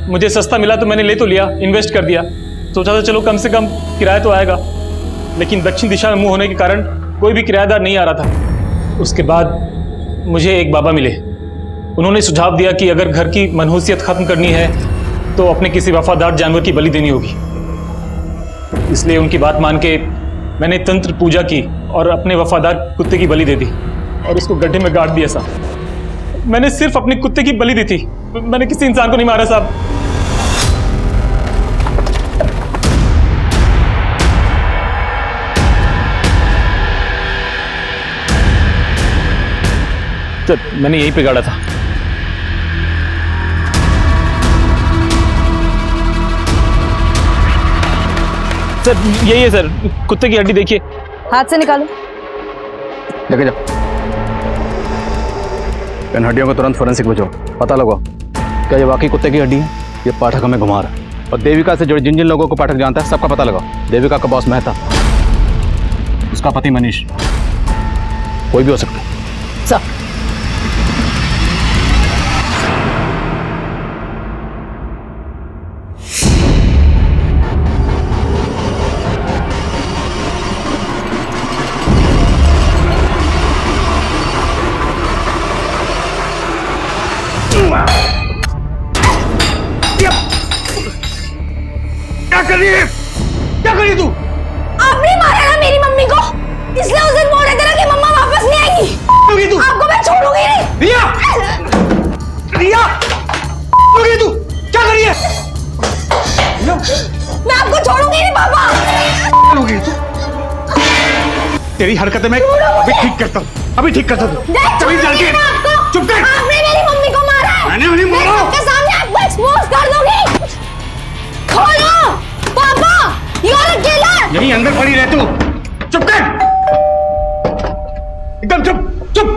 मुझे सस्ता मिला तो मैंने ले तो लिया, इन्वेस्ट कर दिया। सोचा था चलो कम से कम किराया तो आएगा, लेकिन दक्षिण दिशा में मुंह होने के कारण कोई भी किराएदार नहीं आ रहा था। उसके बाद मुझे एक बाबा मिले। उन्होंने सुझाव दिया कि अगर घर की मनहूसियत खत्म करनी है तो अपने किसी वफादार जानवर की बलि देनी होगी। इसलिए उनकी बात मान के मैंने तंत्र पूजा की और अपने वफादार कुत्ते की बलि दे दी और उसको गड्ढे में गाड़ दिया साहब। मैंने सिर्फ अपने कुत्ते की बलि दी थी, मैंने किसी इंसान को नहीं मारा साहब। तो मैंने यहीं पे गाड़ा था। सर यही है सर, कुत्ते की हड्डी देखिए। हाथ से निकालो। लेके जाओ। इन हड्डियों को तुरंत फोरेंसिक भेजो, पता लगाओ क्या ये वाकई कुत्ते की हड्डी है, ये पाठक हमें घुमा रहा है। और देविका से जुड़े जिन जिन लोगों को पाठक जानता है सबका पता लगाओ। देविका का बॉस मेहता, उसका पति मनीष, कोई भी हो सकता है। सर, क्या कर रही है तू? आपने मारा ना मेरी मम्मी को, इसलिए उस दिन बोले थे ना कि मम्मा वापस नहीं आएगी। तू? आपको मैं छोड़ूंगी नहीं। रिया! रिया! तू क्या कर रही है? मैं आपको छोड़ूंगी नहीं पापा। तेरी हरकतें मैं अभी ठीक करता हूँ, अभी ठीक करता हूँ। चुप कर। आपने मेरी मम्मी को मारा है। मैंने उन्हें मारा। सबके सामने आपको एक्सपोज कर दूंगी। खोलो पापा, यू आर अ किलर। यहीं अंदर पड़ी रह तू। चुप कर, एकदम चुप चुप।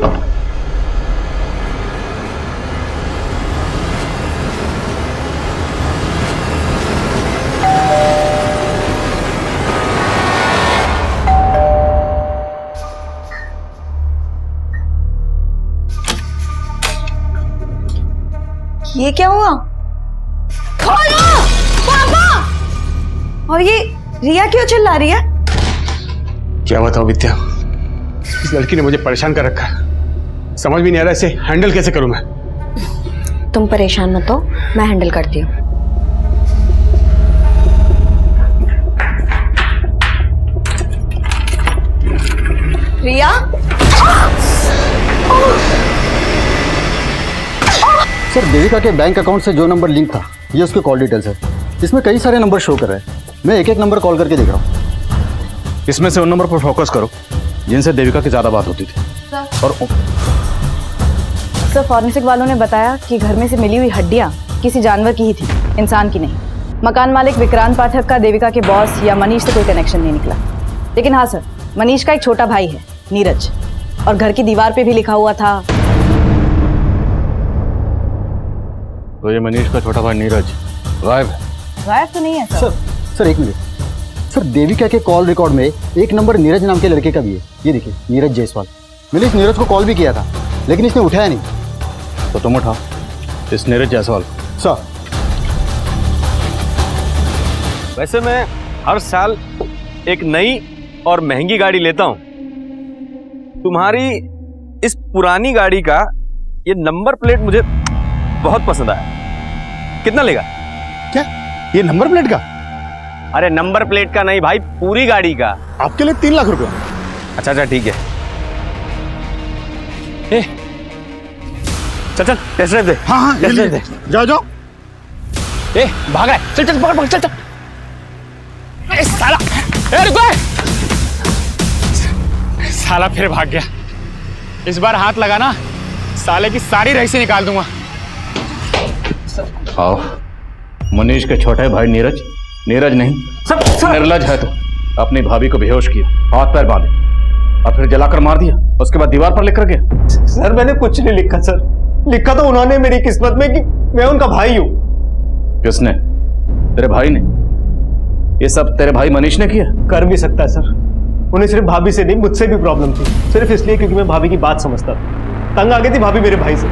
ये क्या हुआ? खोलो पापा। और ये रिया क्यों चिल्ला रही है? क्या बताऊं विद्या, इस लड़की ने मुझे परेशान कर रखा है। समझ भी नहीं आ रहा इसे हैंडल कैसे करूं मैं। तुम परेशान मत हो, मैं हैंडल करती हूँ। रिया, सर, देविका के बैंक अकाउंट से जो नंबर लिंक था ये उसके कॉल डिटेल्स है। इसमें कई सारे नंबर शो कर रहे हैं। मैं एक एक नंबर कॉल करके देख रहा हूँ। इसमें से उन नंबर पर फोकस करो जिनसे देविका की ज्यादा बात होती थी। और सर, फॉरेंसिक वालों ने बताया कि घर में से मिली हुई हड्डियां किसी जानवर की ही थी, इंसान की नहीं। मकान मालिक विक्रांत पाठक का देविका के बॉस या मनीष से कोई कनेक्शन नहीं निकला। लेकिन हाँ सर, मनीष का एक छोटा भाई है नीरज, और घर की दीवार पे भी लिखा हुआ था। तो ये मनीष का छोटा भाई नीरज गायब है? गायब तो नहीं है सर। सर एक मिनट सर, देविका के कॉल रिकॉर्ड में एक नंबर नीरज नाम के लड़के का भी है। ये देखिए, नीरज जायसवाल। मैंने इस नीरज को कॉल भी किया था लेकिन इसने उठाया नहीं। तो तुम उठाओ इस नीरज जायसवाल। सर, वैसे मैं हर साल एक नई और महंगी गाड़ी लेता हूं, तुम्हारी इस पुरानी गाड़ी का ये नंबर प्लेट मुझे बहुत पसंद आया। कितना लेगा? क्या ये नंबर प्लेट का? अरे नंबर प्लेट का नहीं भाई, पूरी गाड़ी का। आपके लिए 3 लाख रुपए। अच्छा अच्छा ठीक है। चल चल टेस्ट ड्राइव दे। हाँ हाँ टेस्ट ड्राइव दे। जाओ जाओ। भाग रहा है, चल चल पकड़ पकड़ चल चल। साला रुको, साला फिर भाग गया। इस बार हाथ लगाना, साले की सारी रईसी निकाल दूंगा। आओ, मनीष के छोटे भाई नीरज, नीरज नहीं निर्लज है तो अपनी भाभी को बेहोश किया, हाथ पैर बांधे और फिर जलाकर मार दिया। उसके बाद दीवार पर लिख कर गया। सर मैंने कुछ नहीं लिखा सर, लिखा तो उन्होंने मेरी किस्मत में कि मैं उनका भाई हूं। किसने? तेरे भाई ने? ये सब तेरे भाई मनीष ने किया? कर भी सकता है सर, उन्हें सिर्फ भाभी से नहीं मुझसे भी प्रॉब्लम थी, सिर्फ इसलिए क्योंकि मैं भाभी की बात समझता था। तंग आ गई थी भाभी मेरे भाई से।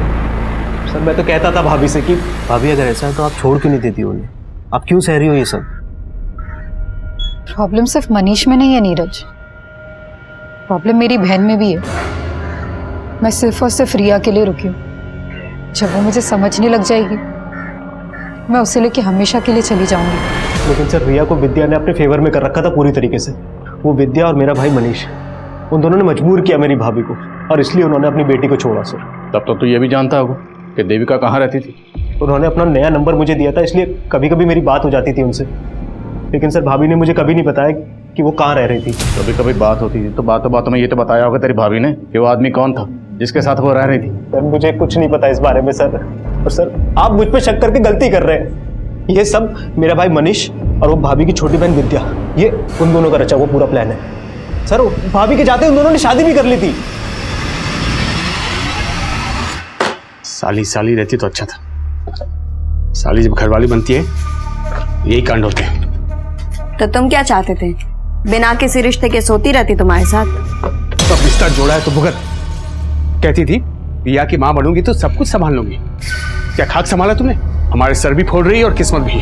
सर मैं तो कहता था भाभी से कि भाभी अगर ऐसा है तो आप छोड़ क्यों नहीं देती उन्हें, आप क्यों सह रही हो ये सब? प्रॉब्लम सिर्फ मनीष में नहीं है नीरज, प्रॉब्लम मेरी बहन में भी है। मैं सिर्फ और सिर्फ रिया के लिए रुकी हूँ। जब वो मुझे समझने लग जाएगी, मैं उसे लेके हमेशा के लिए चली जाऊंगी। लेकिन सर रिया को विद्या ने अपने फेवर में कर रखा था पूरी तरीके से। वो विद्या और मेरा भाई मनीष, उन दोनों ने मजबूर किया मेरी भाभी को, और इसलिए उन्होंने अपनी बेटी को छोड़ा सर। तब तो तू ये भी जानता होगा कि देविका कहाँ रहती थी? उन्होंने अपना नया नंबर मुझे दिया था, इसलिए कभी कभी मेरी बात हो जाती थी उनसे। लेकिन सर भाभी ने मुझे कभी नहीं बताया कि वो कहाँ रह रही थी। कभी कभी बात होती थी तो बातों में ये तो बताया होगा तेरी भाभी ने कि वो आदमी कौन था जिसके साथ वो रह रही थी। सर मुझे कुछ नहीं पता इस बारे में सर, और सर आप मुझ पे शक करके गलती कर रहे हैं। ये सब मेरा भाई मनीष और वो भाभी की छोटी बहन विद्या, ये उन दोनों का रचा हुआ पूरा प्लान है सर। भाभी के जाते उन दोनों ने शादी भी कर ली थी। साली साली रहती तो अच्छा था, साली जब घरवाली बनती है यही कांड होते हैं। तो तुम क्या चाहते थे? बिना किसी रिश्ते के सोती रहती तुम्हारे साथ? तो रिश्ता जोड़ा है तो भुगत। कहती थी रिया की मां बनूंगी तो सब कुछ संभाल लूंगी। क्या खाक संभाला तुमने? हमारे सर भी फोड़ रही है और किस्मत भी।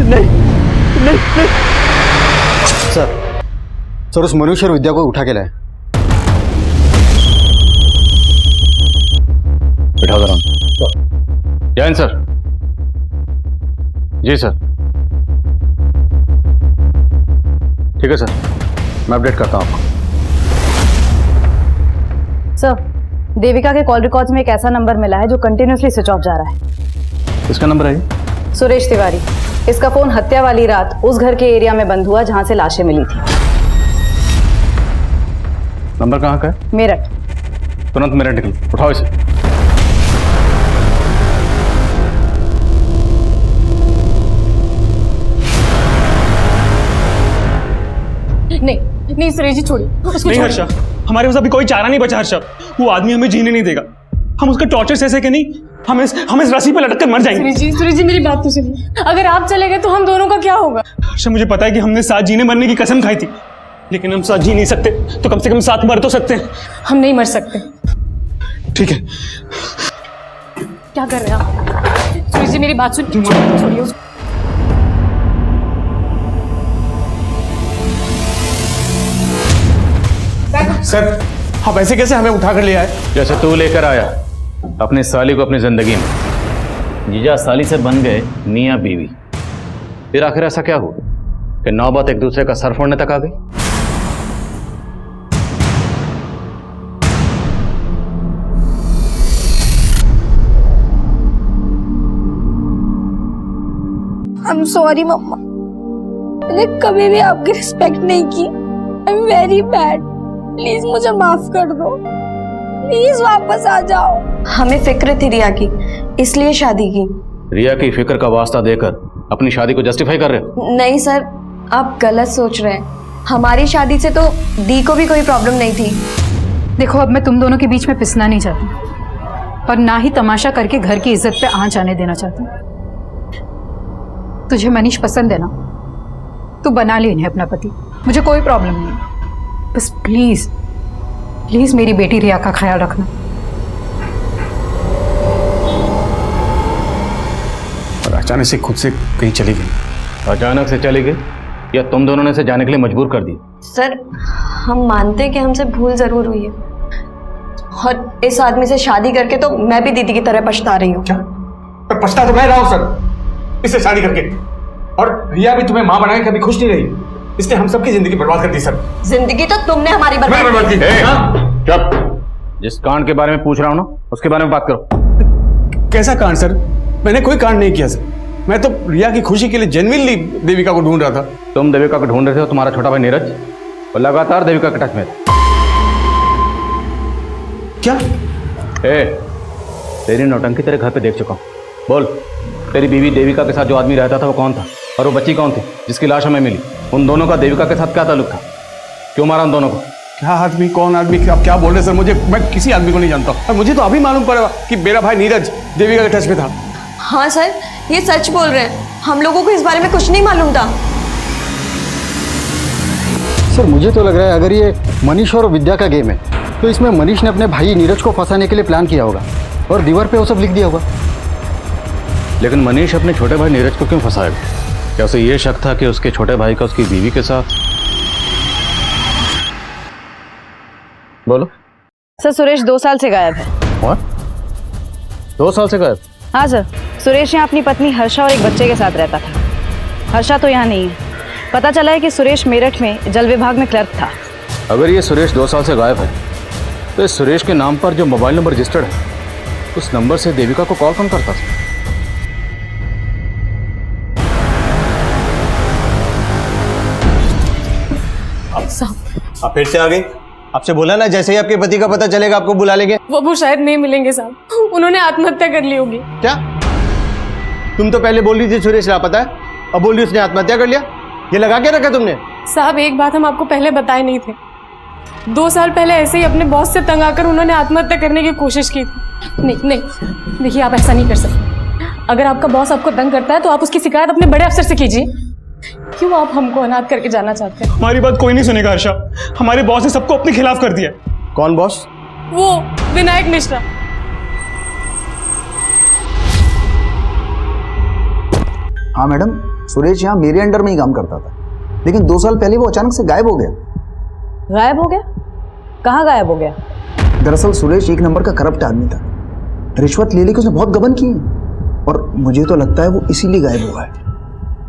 नहीं। सर उस मनुष्य और विद्या को उठा के लाए। बिठा दो। जैन सर। जी सर। ठीक है सर, मैं अपडेट करता हूँ आपको। सर, देविका के कॉल रिकॉर्ड्स में एक ऐसा नंबर मिला है जो कंटिन्यूसली स्विच ऑफ जा रहा है। किसका नंबर है? सुरेश तिवारी। इसका फोन हत्या वाली रात उस घर के एरिया में बंद हुआ जहां से लाशें मिली थी। नंबर कहाँ का है? मेरठ। तुरंत मेरठ निकलो, उठाओ इसे। नहीं सुरेश जी छोड़िए। नहीं हर्षा, हमारे पास अभी कोई चारा नहीं बचा हर्षा। वो आदमी हमें जीने नहीं देगा। हम उसका टॉर्चर सह के नहीं, हम इस रस्सी पे लटक कर मर जाएंगे। सुरेश जी मेरी बात तो सुनिए। अगर आप चले गए तो हम दोनों का क्या होगा? हर्षा मुझे पता है कि हमने साथ जीने मरने की कसम खाई थी, लेकिन हम साथ जी नहीं सकते तो कम से कम साथ मर तो सकते हैं। हम नहीं मर सकते। ठीक है। क्या कर रहे हैं आप? सुरेश जी मेरी बात सुनिए, छोड़िए उसको। सर आप ऐसे कैसे हमें उठा कर ले आए? जैसे तू लेकर आया अपनी साली को अपनी जिंदगी में। जीजा साली से बन गए मियां बीवी। फिर आखिर ऐसा क्या हुआ कि नौबत एक दूसरे का सर फोड़ने तक आ गई? I'm sorry मम्मा, मैंने कभी भी आपकी रिस्पेक्ट नहीं की। I'm very bad। प्लीज मुझे माफ कर दो, प्लीज वापस आ जाओ। हमें फिक्र थी रिया की, इसलिए शादी की। रिया की फिक्र का वास्ता देकर अपनी शादी को जस्टिफाई कर रहे हो? नहीं सर, आप गलत सोच रहे हैं। हमारी शादी से तो दी को भी कोई प्रॉब्लम नहीं थी। देखो अब मैं तुम दोनों के बीच में पिसना नहीं चाहती, पर ना ही तमाशा करके घर की इज्जत पे आंच आने देना चाहती। तुझे मनीष पसंद है ना, तू बना ले इन्हें अपना पति, मुझे कोई प्रॉब्लम नहीं है। बस प्लीज प्लीज मेरी बेटी रिया का ख्याल रखना। अचानक से खुद से कहीं चली गई। अचानक से चली गई या तुम दोनों ने इसे जाने के लिए मजबूर कर दिया? सर हम मानते हैं कि हमसे भूल जरूर हुई है, और इस आदमी से शादी करके तो मैं भी दीदी की तरह पछता रही हूँ। पर पछता तो मैं रहा हूँ सर इससे शादी करके, और रिया भी तुम्हें माँ बनाए कभी खुश नहीं रही। इसने हम सबकी जिंदगी बर्बाद कर दी सर। जिंदगी तो तुमने हमारी बर्बाद की। चुप! जिस कांड के बारे में पूछ रहा हूँ ना उसके बारे में बात करो। कैसा कांड सर? मैंने कोई कांड नहीं किया सर। मैं तो रिया की खुशी के लिए जेन्युइनली देविका को ढूंढ रहा था। तुम देविका को ढूंढ रहे थे और तुम्हारा छोटा भाई नीरज और लगातार देविका के टच में था। क्या? तेरी नौटंकी तेरे घर पे देख चुका हूँ। बोल, तेरी बीवी देविका के साथ जो आदमी रहता था वो कौन था, और वो बच्ची कौन थी जिसकी लाश हमें मिली? उन दोनों का देविका के साथ क्या ताल्लुक था? क्यों मारा उन दोनों को? क्या आदमी, कौन आदमी, आप क्या बोल रहे सर? मैं किसी आदमी को नहीं जानता, और मुझे तो अभी मालूम पड़ा कि मेरा भाई नीरज देविका के टच में था। हाँ सर, ये सच बोल रहे हैं, हम लोगों को इस बारे में कुछ नहीं मालूम था। सर मुझे तो लग रहा है अगर ये मनीष और विद्या का गेम है तो इसमें मनीष ने अपने भाई नीरज को फंसाने के लिए प्लान किया होगा और दीवार पे वो सब लिख दिया होगा। लेकिन मनीष अपने छोटे भाई नीरज को क्यों फंसाएगा? क्या उसे ये शक था कि उसके छोटे भाई का उसकी बीवी के साथ? बोलो। सर सुरेश 2 साल से गायब है। What? 2 साल से गायब? हाँ सर, सुरेश यहाँ अपनी पत्नी हर्षा और एक बच्चे के साथ रहता था। हर्षा तो यहाँ नहीं है। पता चला है कि सुरेश मेरठ में जल विभाग में क्लर्क था। अगर ये सुरेश 2 साल से गायब है तो इस सुरेश के नाम पर जो मोबाइल नंबर रजिस्टर्ड है उस नंबर से देविका को कॉल कौन करता था? आप फिर से आ गई? आपसे बोला ना जैसे ही आपके पति का पता चलेगा आपको बुला लेंगे। वो शायद नहीं मिलेंगे साहब, उन्होंने आत्महत्या कर ली होगी। क्या? तुम तो पहले बोल रही थी सुरेश लापता है, अब बोल रही उसने आत्महत्या कर लिया। ये लगा के रखा तुमने? साहब एक बात हम आपको पहले बताए नहीं थे, 2 साल पहले ऐसे ही अपने बॉस से तंग आकर उन्होंने आत्महत्या करने की कोशिश की थी। नहीं देखिए, आप ऐसा नहीं कर सकते। अगर आपका बॉस आपको तंग करता है तो आप उसकी शिकायत अपने बड़े अफसर से कीजिए। क्यों आप हमको अनाथ करके जाना चाहते हैं? हमारी बात कोई नहीं सुनेगा हर्षा। हमारे बॉस ने सबको अपने खिलाफ कर दिया। कौन बॉस? वो विनायक मिश्रा। हाँ मैडम, सुरेश यहाँ मेरे अंडर में ही काम करता था, लेकिन 2 साल पहले वो अचानक से गायब हो गया। गायब हो गया? कहाँ गायब हो गया? दरअसल सुरेश 1 नंबर का करप्ट आदमी था। रिश्वत ले लेके उसने बहुत गबन की और मुझे तो लगता है वो इसीलिए गायब हुआ है।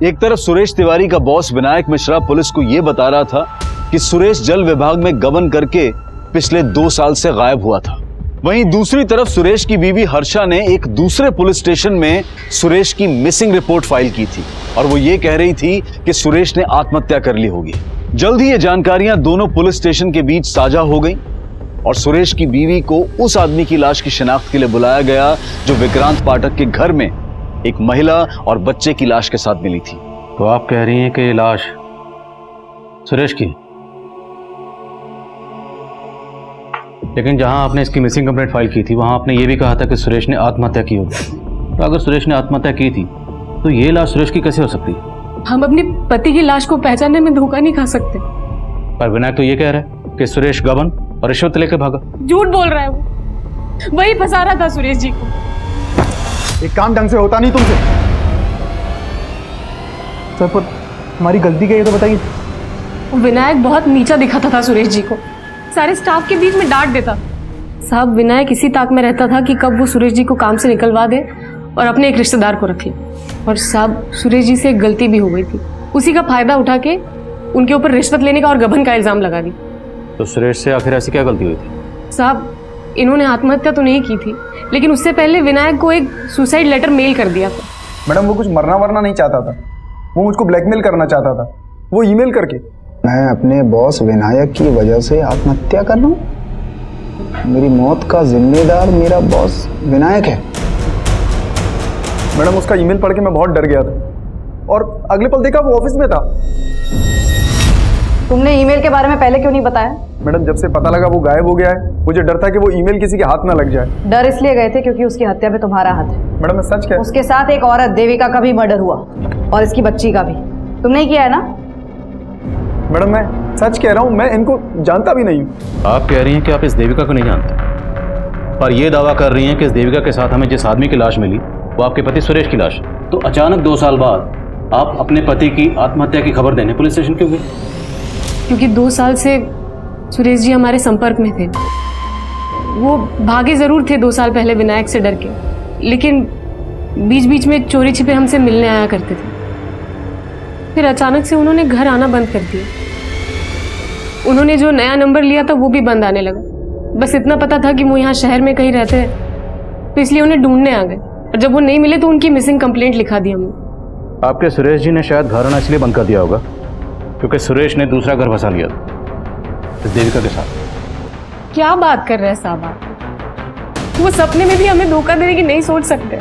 एक तरफ सुरेश तिवारी का बॉस विनायक मिश्रा पुलिस को यह बता रहा था कि सुरेश जल विभाग में गबन करके पिछले 2 साल से गायब हुआ था। वहीं दूसरी तरफ सुरेश की बीवी हर्षा ने एक दूसरे पुलिस स्टेशन में सुरेश की मिसिंग रिपोर्ट फाइल की थी और वो ये कह रही थी कि सुरेश ने आत्महत्या कर ली होगी। जल्द ही ये जानकारियां दोनों पुलिस स्टेशन के बीच साझा हो गई और सुरेश की बीवी को उस आदमी की लाश की शिनाख्त के लिए बुलाया गया जो विक्रांत पाठक के घर में एक महिला और बच्चे की लाश के साथ मिली थी। तो आप कह रही हैं कि ये लाश सुरेश की? लेकिन जहां आपने इसकी मिसिंग कंप्लेंट फाइल की थी वहां आपने ये भी कहा था कि सुरेश ने आत्महत्या की होगी। तो अगर सुरेश ने आत्महत्या की थी तो ये लाश सुरेश की कैसे हो सकती है? हम अपने पति की लाश को पहचानने में धोखा नहीं खा सकते। पर विनायक तो ये कह रहा है कि सुरेश गबन और रिश्वत लेकर भागा। झूठ बोल रहा है वो, वही फंसा रहा था सुरेश जी को। एक काम ढंग से होता नहीं तुमसे। सर पर हमारी गलती क्या है तो बताइए। विनायक बहुत नीचा दिखाता था सुरेश जी को, सारे स्टाफ के बीच में डांट देता। साहब विनायक इसी ताक में रहता था कि कब वो सुरेश जी को काम से निकलवा दे और अपने एक रिश्तेदार को रख ले। और साहब सुरेश जी से एक गलती भी हो गई थी, उसी का फायदा उठा के उनके ऊपर रिश्वत लेने का और गबन का इल्जाम लगा दी। तो सुरेश से आखिर ऐसी क्या गलती हुई थी? साहब इन्होंने आत्महत्या तो नहीं की थी, लेकिन उससे पहले विनायक को एक सुसाइड लेटर मेल कर दिया था। मैडम वो कुछ मरना वरना नहीं चाहता था, वो मुझको ब्लैकमेल करना चाहता था, वो ईमेल करके। मैं अपने बॉस विनायक की वजह से आत्महत्या कर रहा हूँ? मेरी मौत का जिम्मेदार मेरा बॉस विनायक है। मैडम उसका ईमेल पढ़ के मैं बहुत डर गया था और अगले पल देखा वो ऑफिस में था। तुमने ईमेल के बारे में पहले क्यों नहीं बताया? मैडम जब से पता लगा वो गायब हो गया है मुझे डर था कि वो ईमेल किसी के हाथ में लग जाए। डर इसलिए गए थे क्योंकि उसकी हत्या में तुम्हारा हाथ है। मैडम मैं सच कह, उसके साथ एक औरत देविका का भी मर्डर हुआ और इसकी बच्ची का भी। तुमने किया है ना? मैडम मैं सच कह रहा हूँ, मैं इनको जानता भी नहीं हूँ। आप कह रही हैं कि आप इस देविका को नहीं जानते, पर यह दावा कर रही हैं कि इस देविका के साथ हमें जिस आदमी की लाश मिली वो आपके पति सुरेश की लाश है। तो अचानक 2 साल बाद आप अपने पति की आत्महत्या की खबर देने पुलिस स्टेशन क्यों गए? क्योंकि 2 साल से सुरेश जी हमारे संपर्क में थे। वो भागे जरूर थे 2 साल पहले विनायक से डर के, लेकिन बीच बीच में चोरी छिपे हमसे मिलने आया करते थे। फिर अचानक से उन्होंने घर आना बंद कर दिया। उन्होंने जो नया नंबर लिया था वो भी बंद आने लगा। बस इतना पता था कि वो यहाँ शहर में कहीं रहते हैं, तो इसलिए उन्हें ढूंढने आ गए, और जब वो नहीं मिले तो उनकी मिसिंग कंप्लेंट लिखा दी हमने। आपके सुरेश जी ने शायद घर आना इसलिए बंद कर दिया होगा क्योंकि सुरेश ने दूसरा घर बसा लिया था इस देविका के साथ। क्या बात कर रहे हैं साहब आप? वो सपने में भी हमें धोखा देने की नहीं सोच सकते।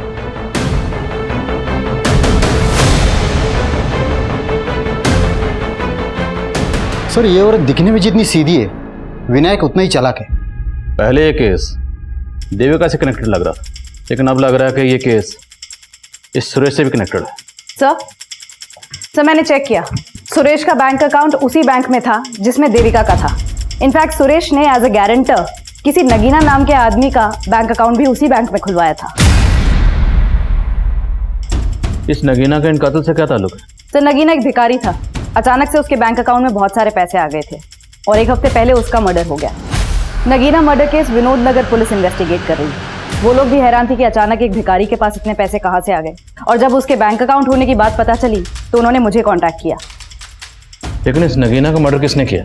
सर ये औरत दिखने में जितनी सीधी है, विनायक उतना ही चालाक है। पहले ये केस देविका से कनेक्टेड लग रहा था, लेकिन अब लग रहा है कि ये केस इस सुरेश से भी कनेक्टेड है। सर मैंने चेक किया, सुरेश का बैंक अकाउंट उसी बैंक में था जिसमें देविका का था। इनफैक्ट सुरेश ने एज अ गारंटर किसी नगीना नाम के आदमी का बैंक अकाउंट भी उसी बैंक में खुलवाया था। इस नगीना का इन कत्ल से क्या ताल्लुक है? सर नगीना एक भिखारी था। अचानक से उसके बैंक अकाउंट में बहुत सारे पैसे आ गए थे और 1 हफ्ते पहले उसका मर्डर हो गया। नगीना मर्डर केस विनोद नगर पुलिस इन्वेस्टिगेट कर रही है। वो लोग भी हैरान थे कि अचानक एक भिखारी के पास इतने पैसे कहाँ से आ गए, और जब उसके बैंक अकाउंट होने की बात पता चली तो उन्होंने मुझे कॉन्टैक्ट किया। लेकिन इस नगीना का मर्डर किसने किया?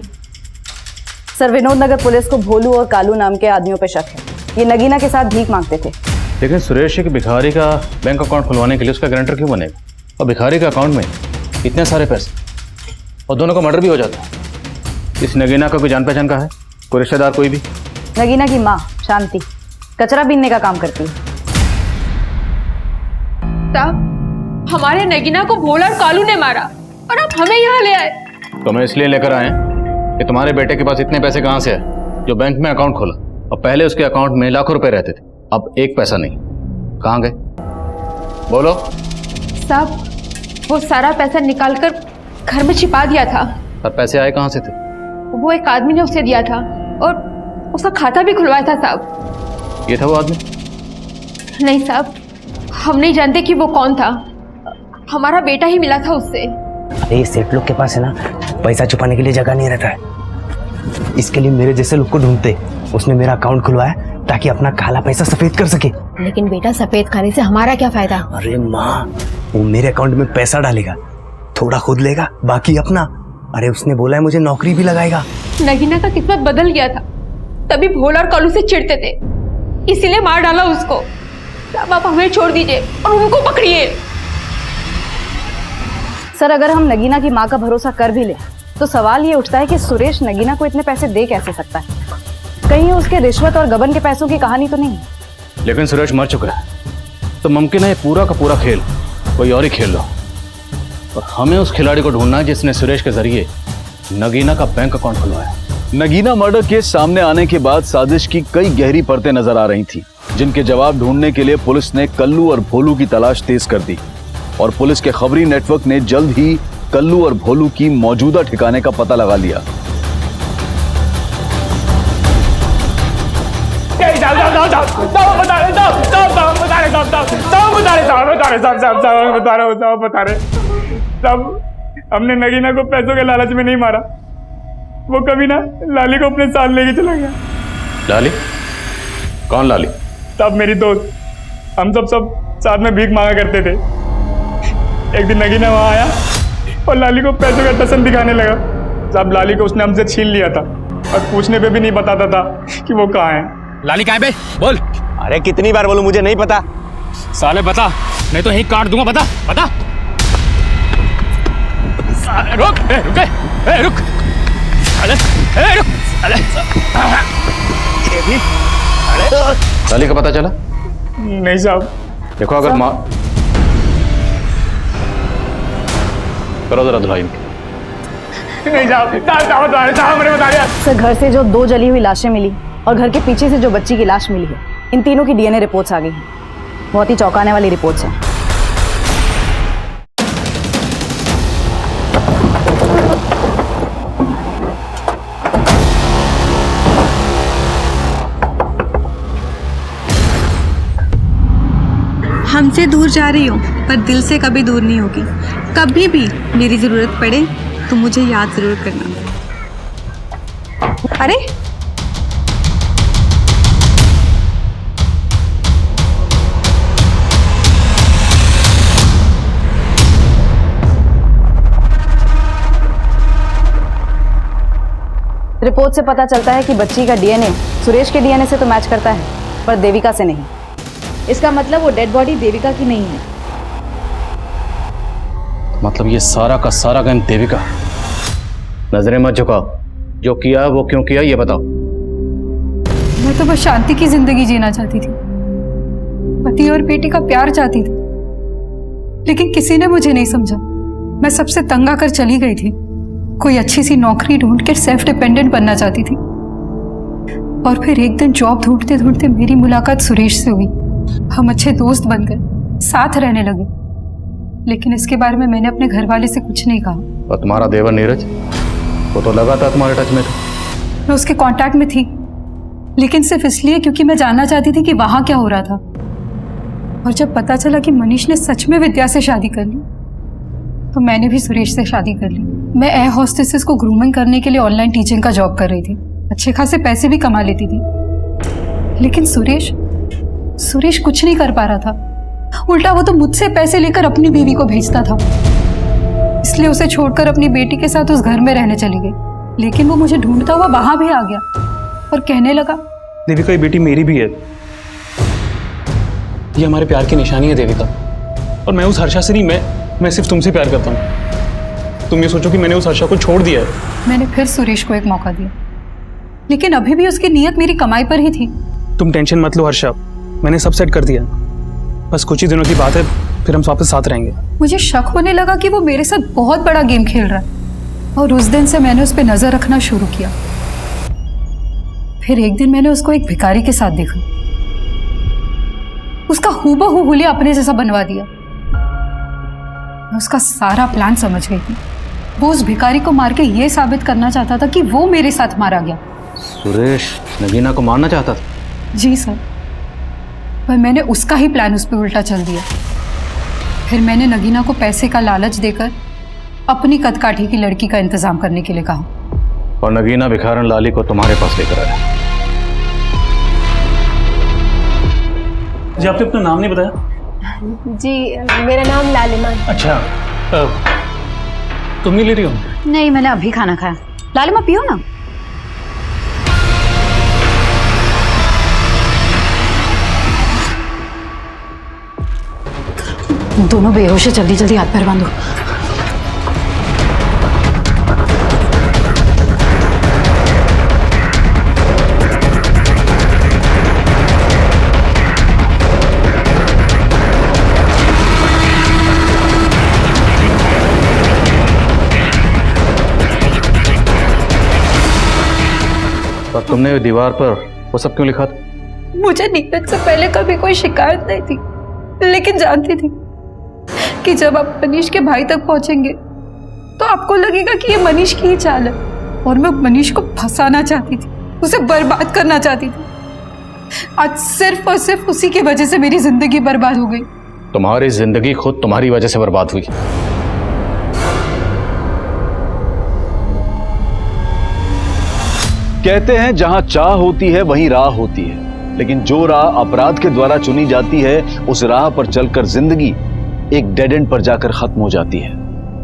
सर विनोद नगर पुलिस को भोलू और कालू नाम के आदमियों पर शक है। ये नगीना के साथ भीख मांगते थे। लेकिन सुरेश एक भिखारी का बैंक अकाउंट खुलवाने के लिए उसका गारंटर क्यों बनेगा? और भिखारी के अकाउंट में इतने सारे पैसे, और दोनों का मर्डर भी हो जाता है। इस नगीना का कोई जान पहचान का है? कोई रिश्तेदार कोई भी? नगीना की माँ शांति कचरा बीनने का काम करती है। साहब हमारे नगीना को भोला और कालू ने मारा और अब हमें यहाँ ले आए। तो मैं इसलिए लेकर आए कि तुम्हारे बेटे के पास इतने पैसे कहाँ से आए जो बैंक में अकाउंट खोला, और पहले उसके अकाउंट में लाखों रुपए रहते थे, अब 1 पैसा नहीं। कहाँ गए? बोलो। साहब वो सारा पैसा निकालकर घर में छिपा दिया था। और पैसे आए कहाँ से थे? वो एक आदमी ने उसे दिया था और उसका खाता भी खुलवाया था साहब। ये था वो आदमी? नहीं साहब, हम नहीं जानते कि वो कौन था। हमारा बेटा ही मिला था उससे। अरे सेठ लोग के पास है ना, पैसा छुपाने के लिए जगह नहीं रहता है, इसके लिए मेरे जैसे लोग को ढूंढते। उसने मेरा अकाउंट खुलवाया ताकि अपना काला पैसा सफेद कर सके। लेकिन बेटा सफेद खाने से हमारा क्या फायदा? अरे माँ, वो मेरे अकाउंट में पैसा डालेगा, थोड़ा खुद लेगा, बाकी अपना। अरे उसने बोला है मुझे नौकरी भी लगाएगा। नगीना का किस्मत बदल गया था, तभी भोला और कालू से चिढ़ते थे, इसीलिए मार डाला उसको। अब आप हमें छोड़ दीजिए और उनको पकड़िए। सर अगर हम नगीना की माँ का भरोसा कर भी ले तो सवाल ये उठता है कि सुरेश नगीना को इतने पैसे दे कैसे सकता है? कहीं उसके रिश्वत और गबन के पैसों की कहानी तो नहीं? लेकिन सुरेश मर चुका है, तो मुमकिन है ये पूरा का पूरा खेल कोई और ही खेल रहा, और हमें उस खिलाड़ी को ढूंढना है जिसने सुरेश के जरिए नगीना का बैंक अकाउंट खुलवाया। नगीना मर्डर केस सामने आने के बाद साजिश की कई गहरी परतें नजर आ रही थी, जिनके जवाब ढूंढने के लिए पुलिस ने कल्लू और भोलू की तलाश तेज कर दी, और पुलिस के खबरी नेटवर्क ने जल्द ही कल्लू और भोलू की मौजूदा ठिकाने का पता लगा लिया। हमने नगीना को पैसों के लालच में नहीं मारा, वो कभी ना लाली को अपने साथ लेके चला गया। लाली? कौन लाली? तब मेरी दोस्त, हम सब साथ में भीख मांगा करते थे। एक दिन नगीना वहां आया और लाली को पैसों का टसन दिखाने लगा। साहब लाली को उसने हमसे छीन लिया था और पूछने पे भी नहीं बताता था कि वो कहाँ है। लाली कहाँ है बे? बोल। अरे कितनी बार बोलूं, मुझे नहीं पता। साले बता, नहीं तो यहीं काट दूंगा। बता बता। रुक रुक लाली का पता चला? नहीं साहब। देखो अगर माँ करो जरा धुलाई। नहीं साहब मैंने बता दिया। सर घर से जो 2 जली हुई लाशें मिली और घर के पीछे से जो बच्ची की लाश मिली है, इन तीनों की डीएनए रिपोर्ट्स आ गई हैं। बहुत ही चौंकाने वाली रिपोर्ट्स हैं। हम हमसे दूर जा रही हो पर दिल से कभी दूर नहीं होगी। कभी भी मेरी ज़रूरत पड़े तो मुझे याद ज़रूर करना। अरे रिपोर्ट से पता चलता है कि बच्ची का डीएनए सुरेश के डीएनए से तो मैच करता है, पर देविका से नहीं। इसका मतलब वो डेड बॉडी देविका की नहीं है। मतलब ये सारा का सारा गैंग देविका। नजरें मत झुकाओ, जो किया वो क्यों किया ये बताओ। मैं तो बस शांति की जिंदगी जीना चाहती थी, पति और बेटी का प्यार चाहती थी, लेकिन किसी ने मुझे नहीं समझा। मैं सबसे तंग आकर चली गई थी। कोई अच्छी सी नौकरी ढूंढ के सेल्फ डिपेंडेंट बनना चाहती थी। और फिर एक दिन जॉब ढूंढते ढूंढते मेरी मुलाकात सुरेश से हुई। हम अच्छे दोस्त बन गए, साथ रहने लगे। लेकिन इसके बारे में मैंने अपने घर वाले से कुछ नहीं कहा। और तुम्हारा देवर नीरज, वो तो लगातार तुम्हारे टच में था। मैं उसके कांटेक्ट में थी, लेकिन सिर्फ इसलिए क्योंकि मैं जानना चाहती थी कि वहां क्या हो रहा था। और जब पता चला कि मनीष ने सच में विद्या से शादी कर ली, तो मैंने भी सुरेश से शादी कर ली। मैं एयर हॉस्टेसेस को ग्रूमिंग करने के लिए ऑनलाइन टीचिंग का जॉब कर रही थी। अच्छे खासे पैसे भी कमा लेती थी। लेकिन सुरेश कुछ नहीं कर पा रहा था। उल्टा वो तो मुझसे पैसे लेकर अपनी बीवी को भेजता था। इसलिए उसे छोड़कर अपनी बेटी के साथ उस घर में रहने चली गई। लेकिन वो मुझे ढूंढता हुआ वहां भी आ गया और कहने लगा, देविका ये बेटी मेरी भी है। ये हमारे प्यार की निशानी है देविका। और मैं उस हर्षा से नहीं, मैं सिर्फ तुमसे प्यार करता हूँ। तुम ये सोचो कि मैंने उस हर्षा को छोड़ दिया है। मैंने फिर सुरेश को एक मौका दिया, लेकिन अभी भी उसकी नीयत मेरी कमाई पर ही थी। तुम टेंशन मत लो हर्षा, मैंने सब सेट कर दिया। बस कुछ ही दिनों की बात है, फिर हम वापस साथ रहेंगे। मुझे शक होने लगा कि वो मेरे साथ बहुत बड़ा गेम खेल रहा है। और उस दिन से मैंने उस पर नजर रखना शुरू किया। फिर एक दिन मैंने उसको एक भिखारी के साथ देखा। उसका हूबहू हुलिया अपने जैसा बनवा दिया। मैं उसका सारा प्लान समझ गई थी। वो उस भिखारी को मार के ये साबित करना चाहता था कि वो मेरे साथ मारा गया। सुरेश नगीना को मारना चाहता था? जी सर, पर मैंने उसका ही प्लान उस पर उल्टा चल दिया। फिर मैंने नगीना को पैसे का लालच देकर अपनी कदकाठी की लड़की का इंतजाम करने के लिए कहा। और नगीना भिखारन लाली को तुम्हारे पास लेकर आया। जी आपने अपना नाम नहीं बताया? जी मेरा नाम लालिमा। अच्छा, तुम नहीं ले रही हो? नहीं, मैंने अभी खाना खाया। लालिमा पियो ना। दोनों बेहोश है, जल्दी जल्दी हाथ पैर बांधो। और तुमने दीवार पर वो सब क्यों लिखा था? मुझे नीरज से पहले कभी कोई शिकायत नहीं थी, लेकिन जानती थी कि जब आप मनीष के भाई तक पहुंचेंगे तो आपको लगेगा कि ये मनीष की ही चाल है। और मैं मनीष को फंसाना चाहती थी, उसे बर्बाद करना चाहती थी। आज सिर्फ और सिर्फ उसी की वजह से मेरी जिंदगी बर्बाद हो गई। तुम्हारी जिंदगी खुद तुम्हारी वजह से बर्बाद हुई। कहते हैं जहां चाह होती है वहीं राह होती है, लेकिन जो राह अपराध के द्वारा चुनी जाती है उस राह पर चलकर जिंदगी एक डेड एंड पर जाकर खत्म हो जाती है।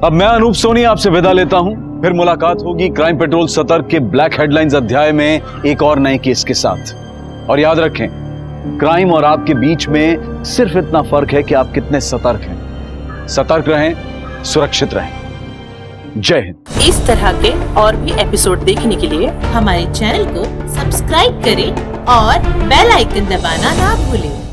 अब मैं अनूप सोनी आपसे विदा लेता हूं, फिर मुलाकात होगी क्राइम पेट्रोल सतर्क के ब्लैक हेडलाइंस अध्याय में एक और नए केस के साथ। और याद रखें, क्राइम और आपके बीच में सिर्फ इतना फर्क है कि आप कितने सतर्क हैं। सतर्क रहें, सुरक्षित रहें। जय हिंद। इस तरह के और भी एपिसोड देखने के लिए हमारे चैनल को सब्सक्राइब करें और बेल आइकन दबाना ना भूलें।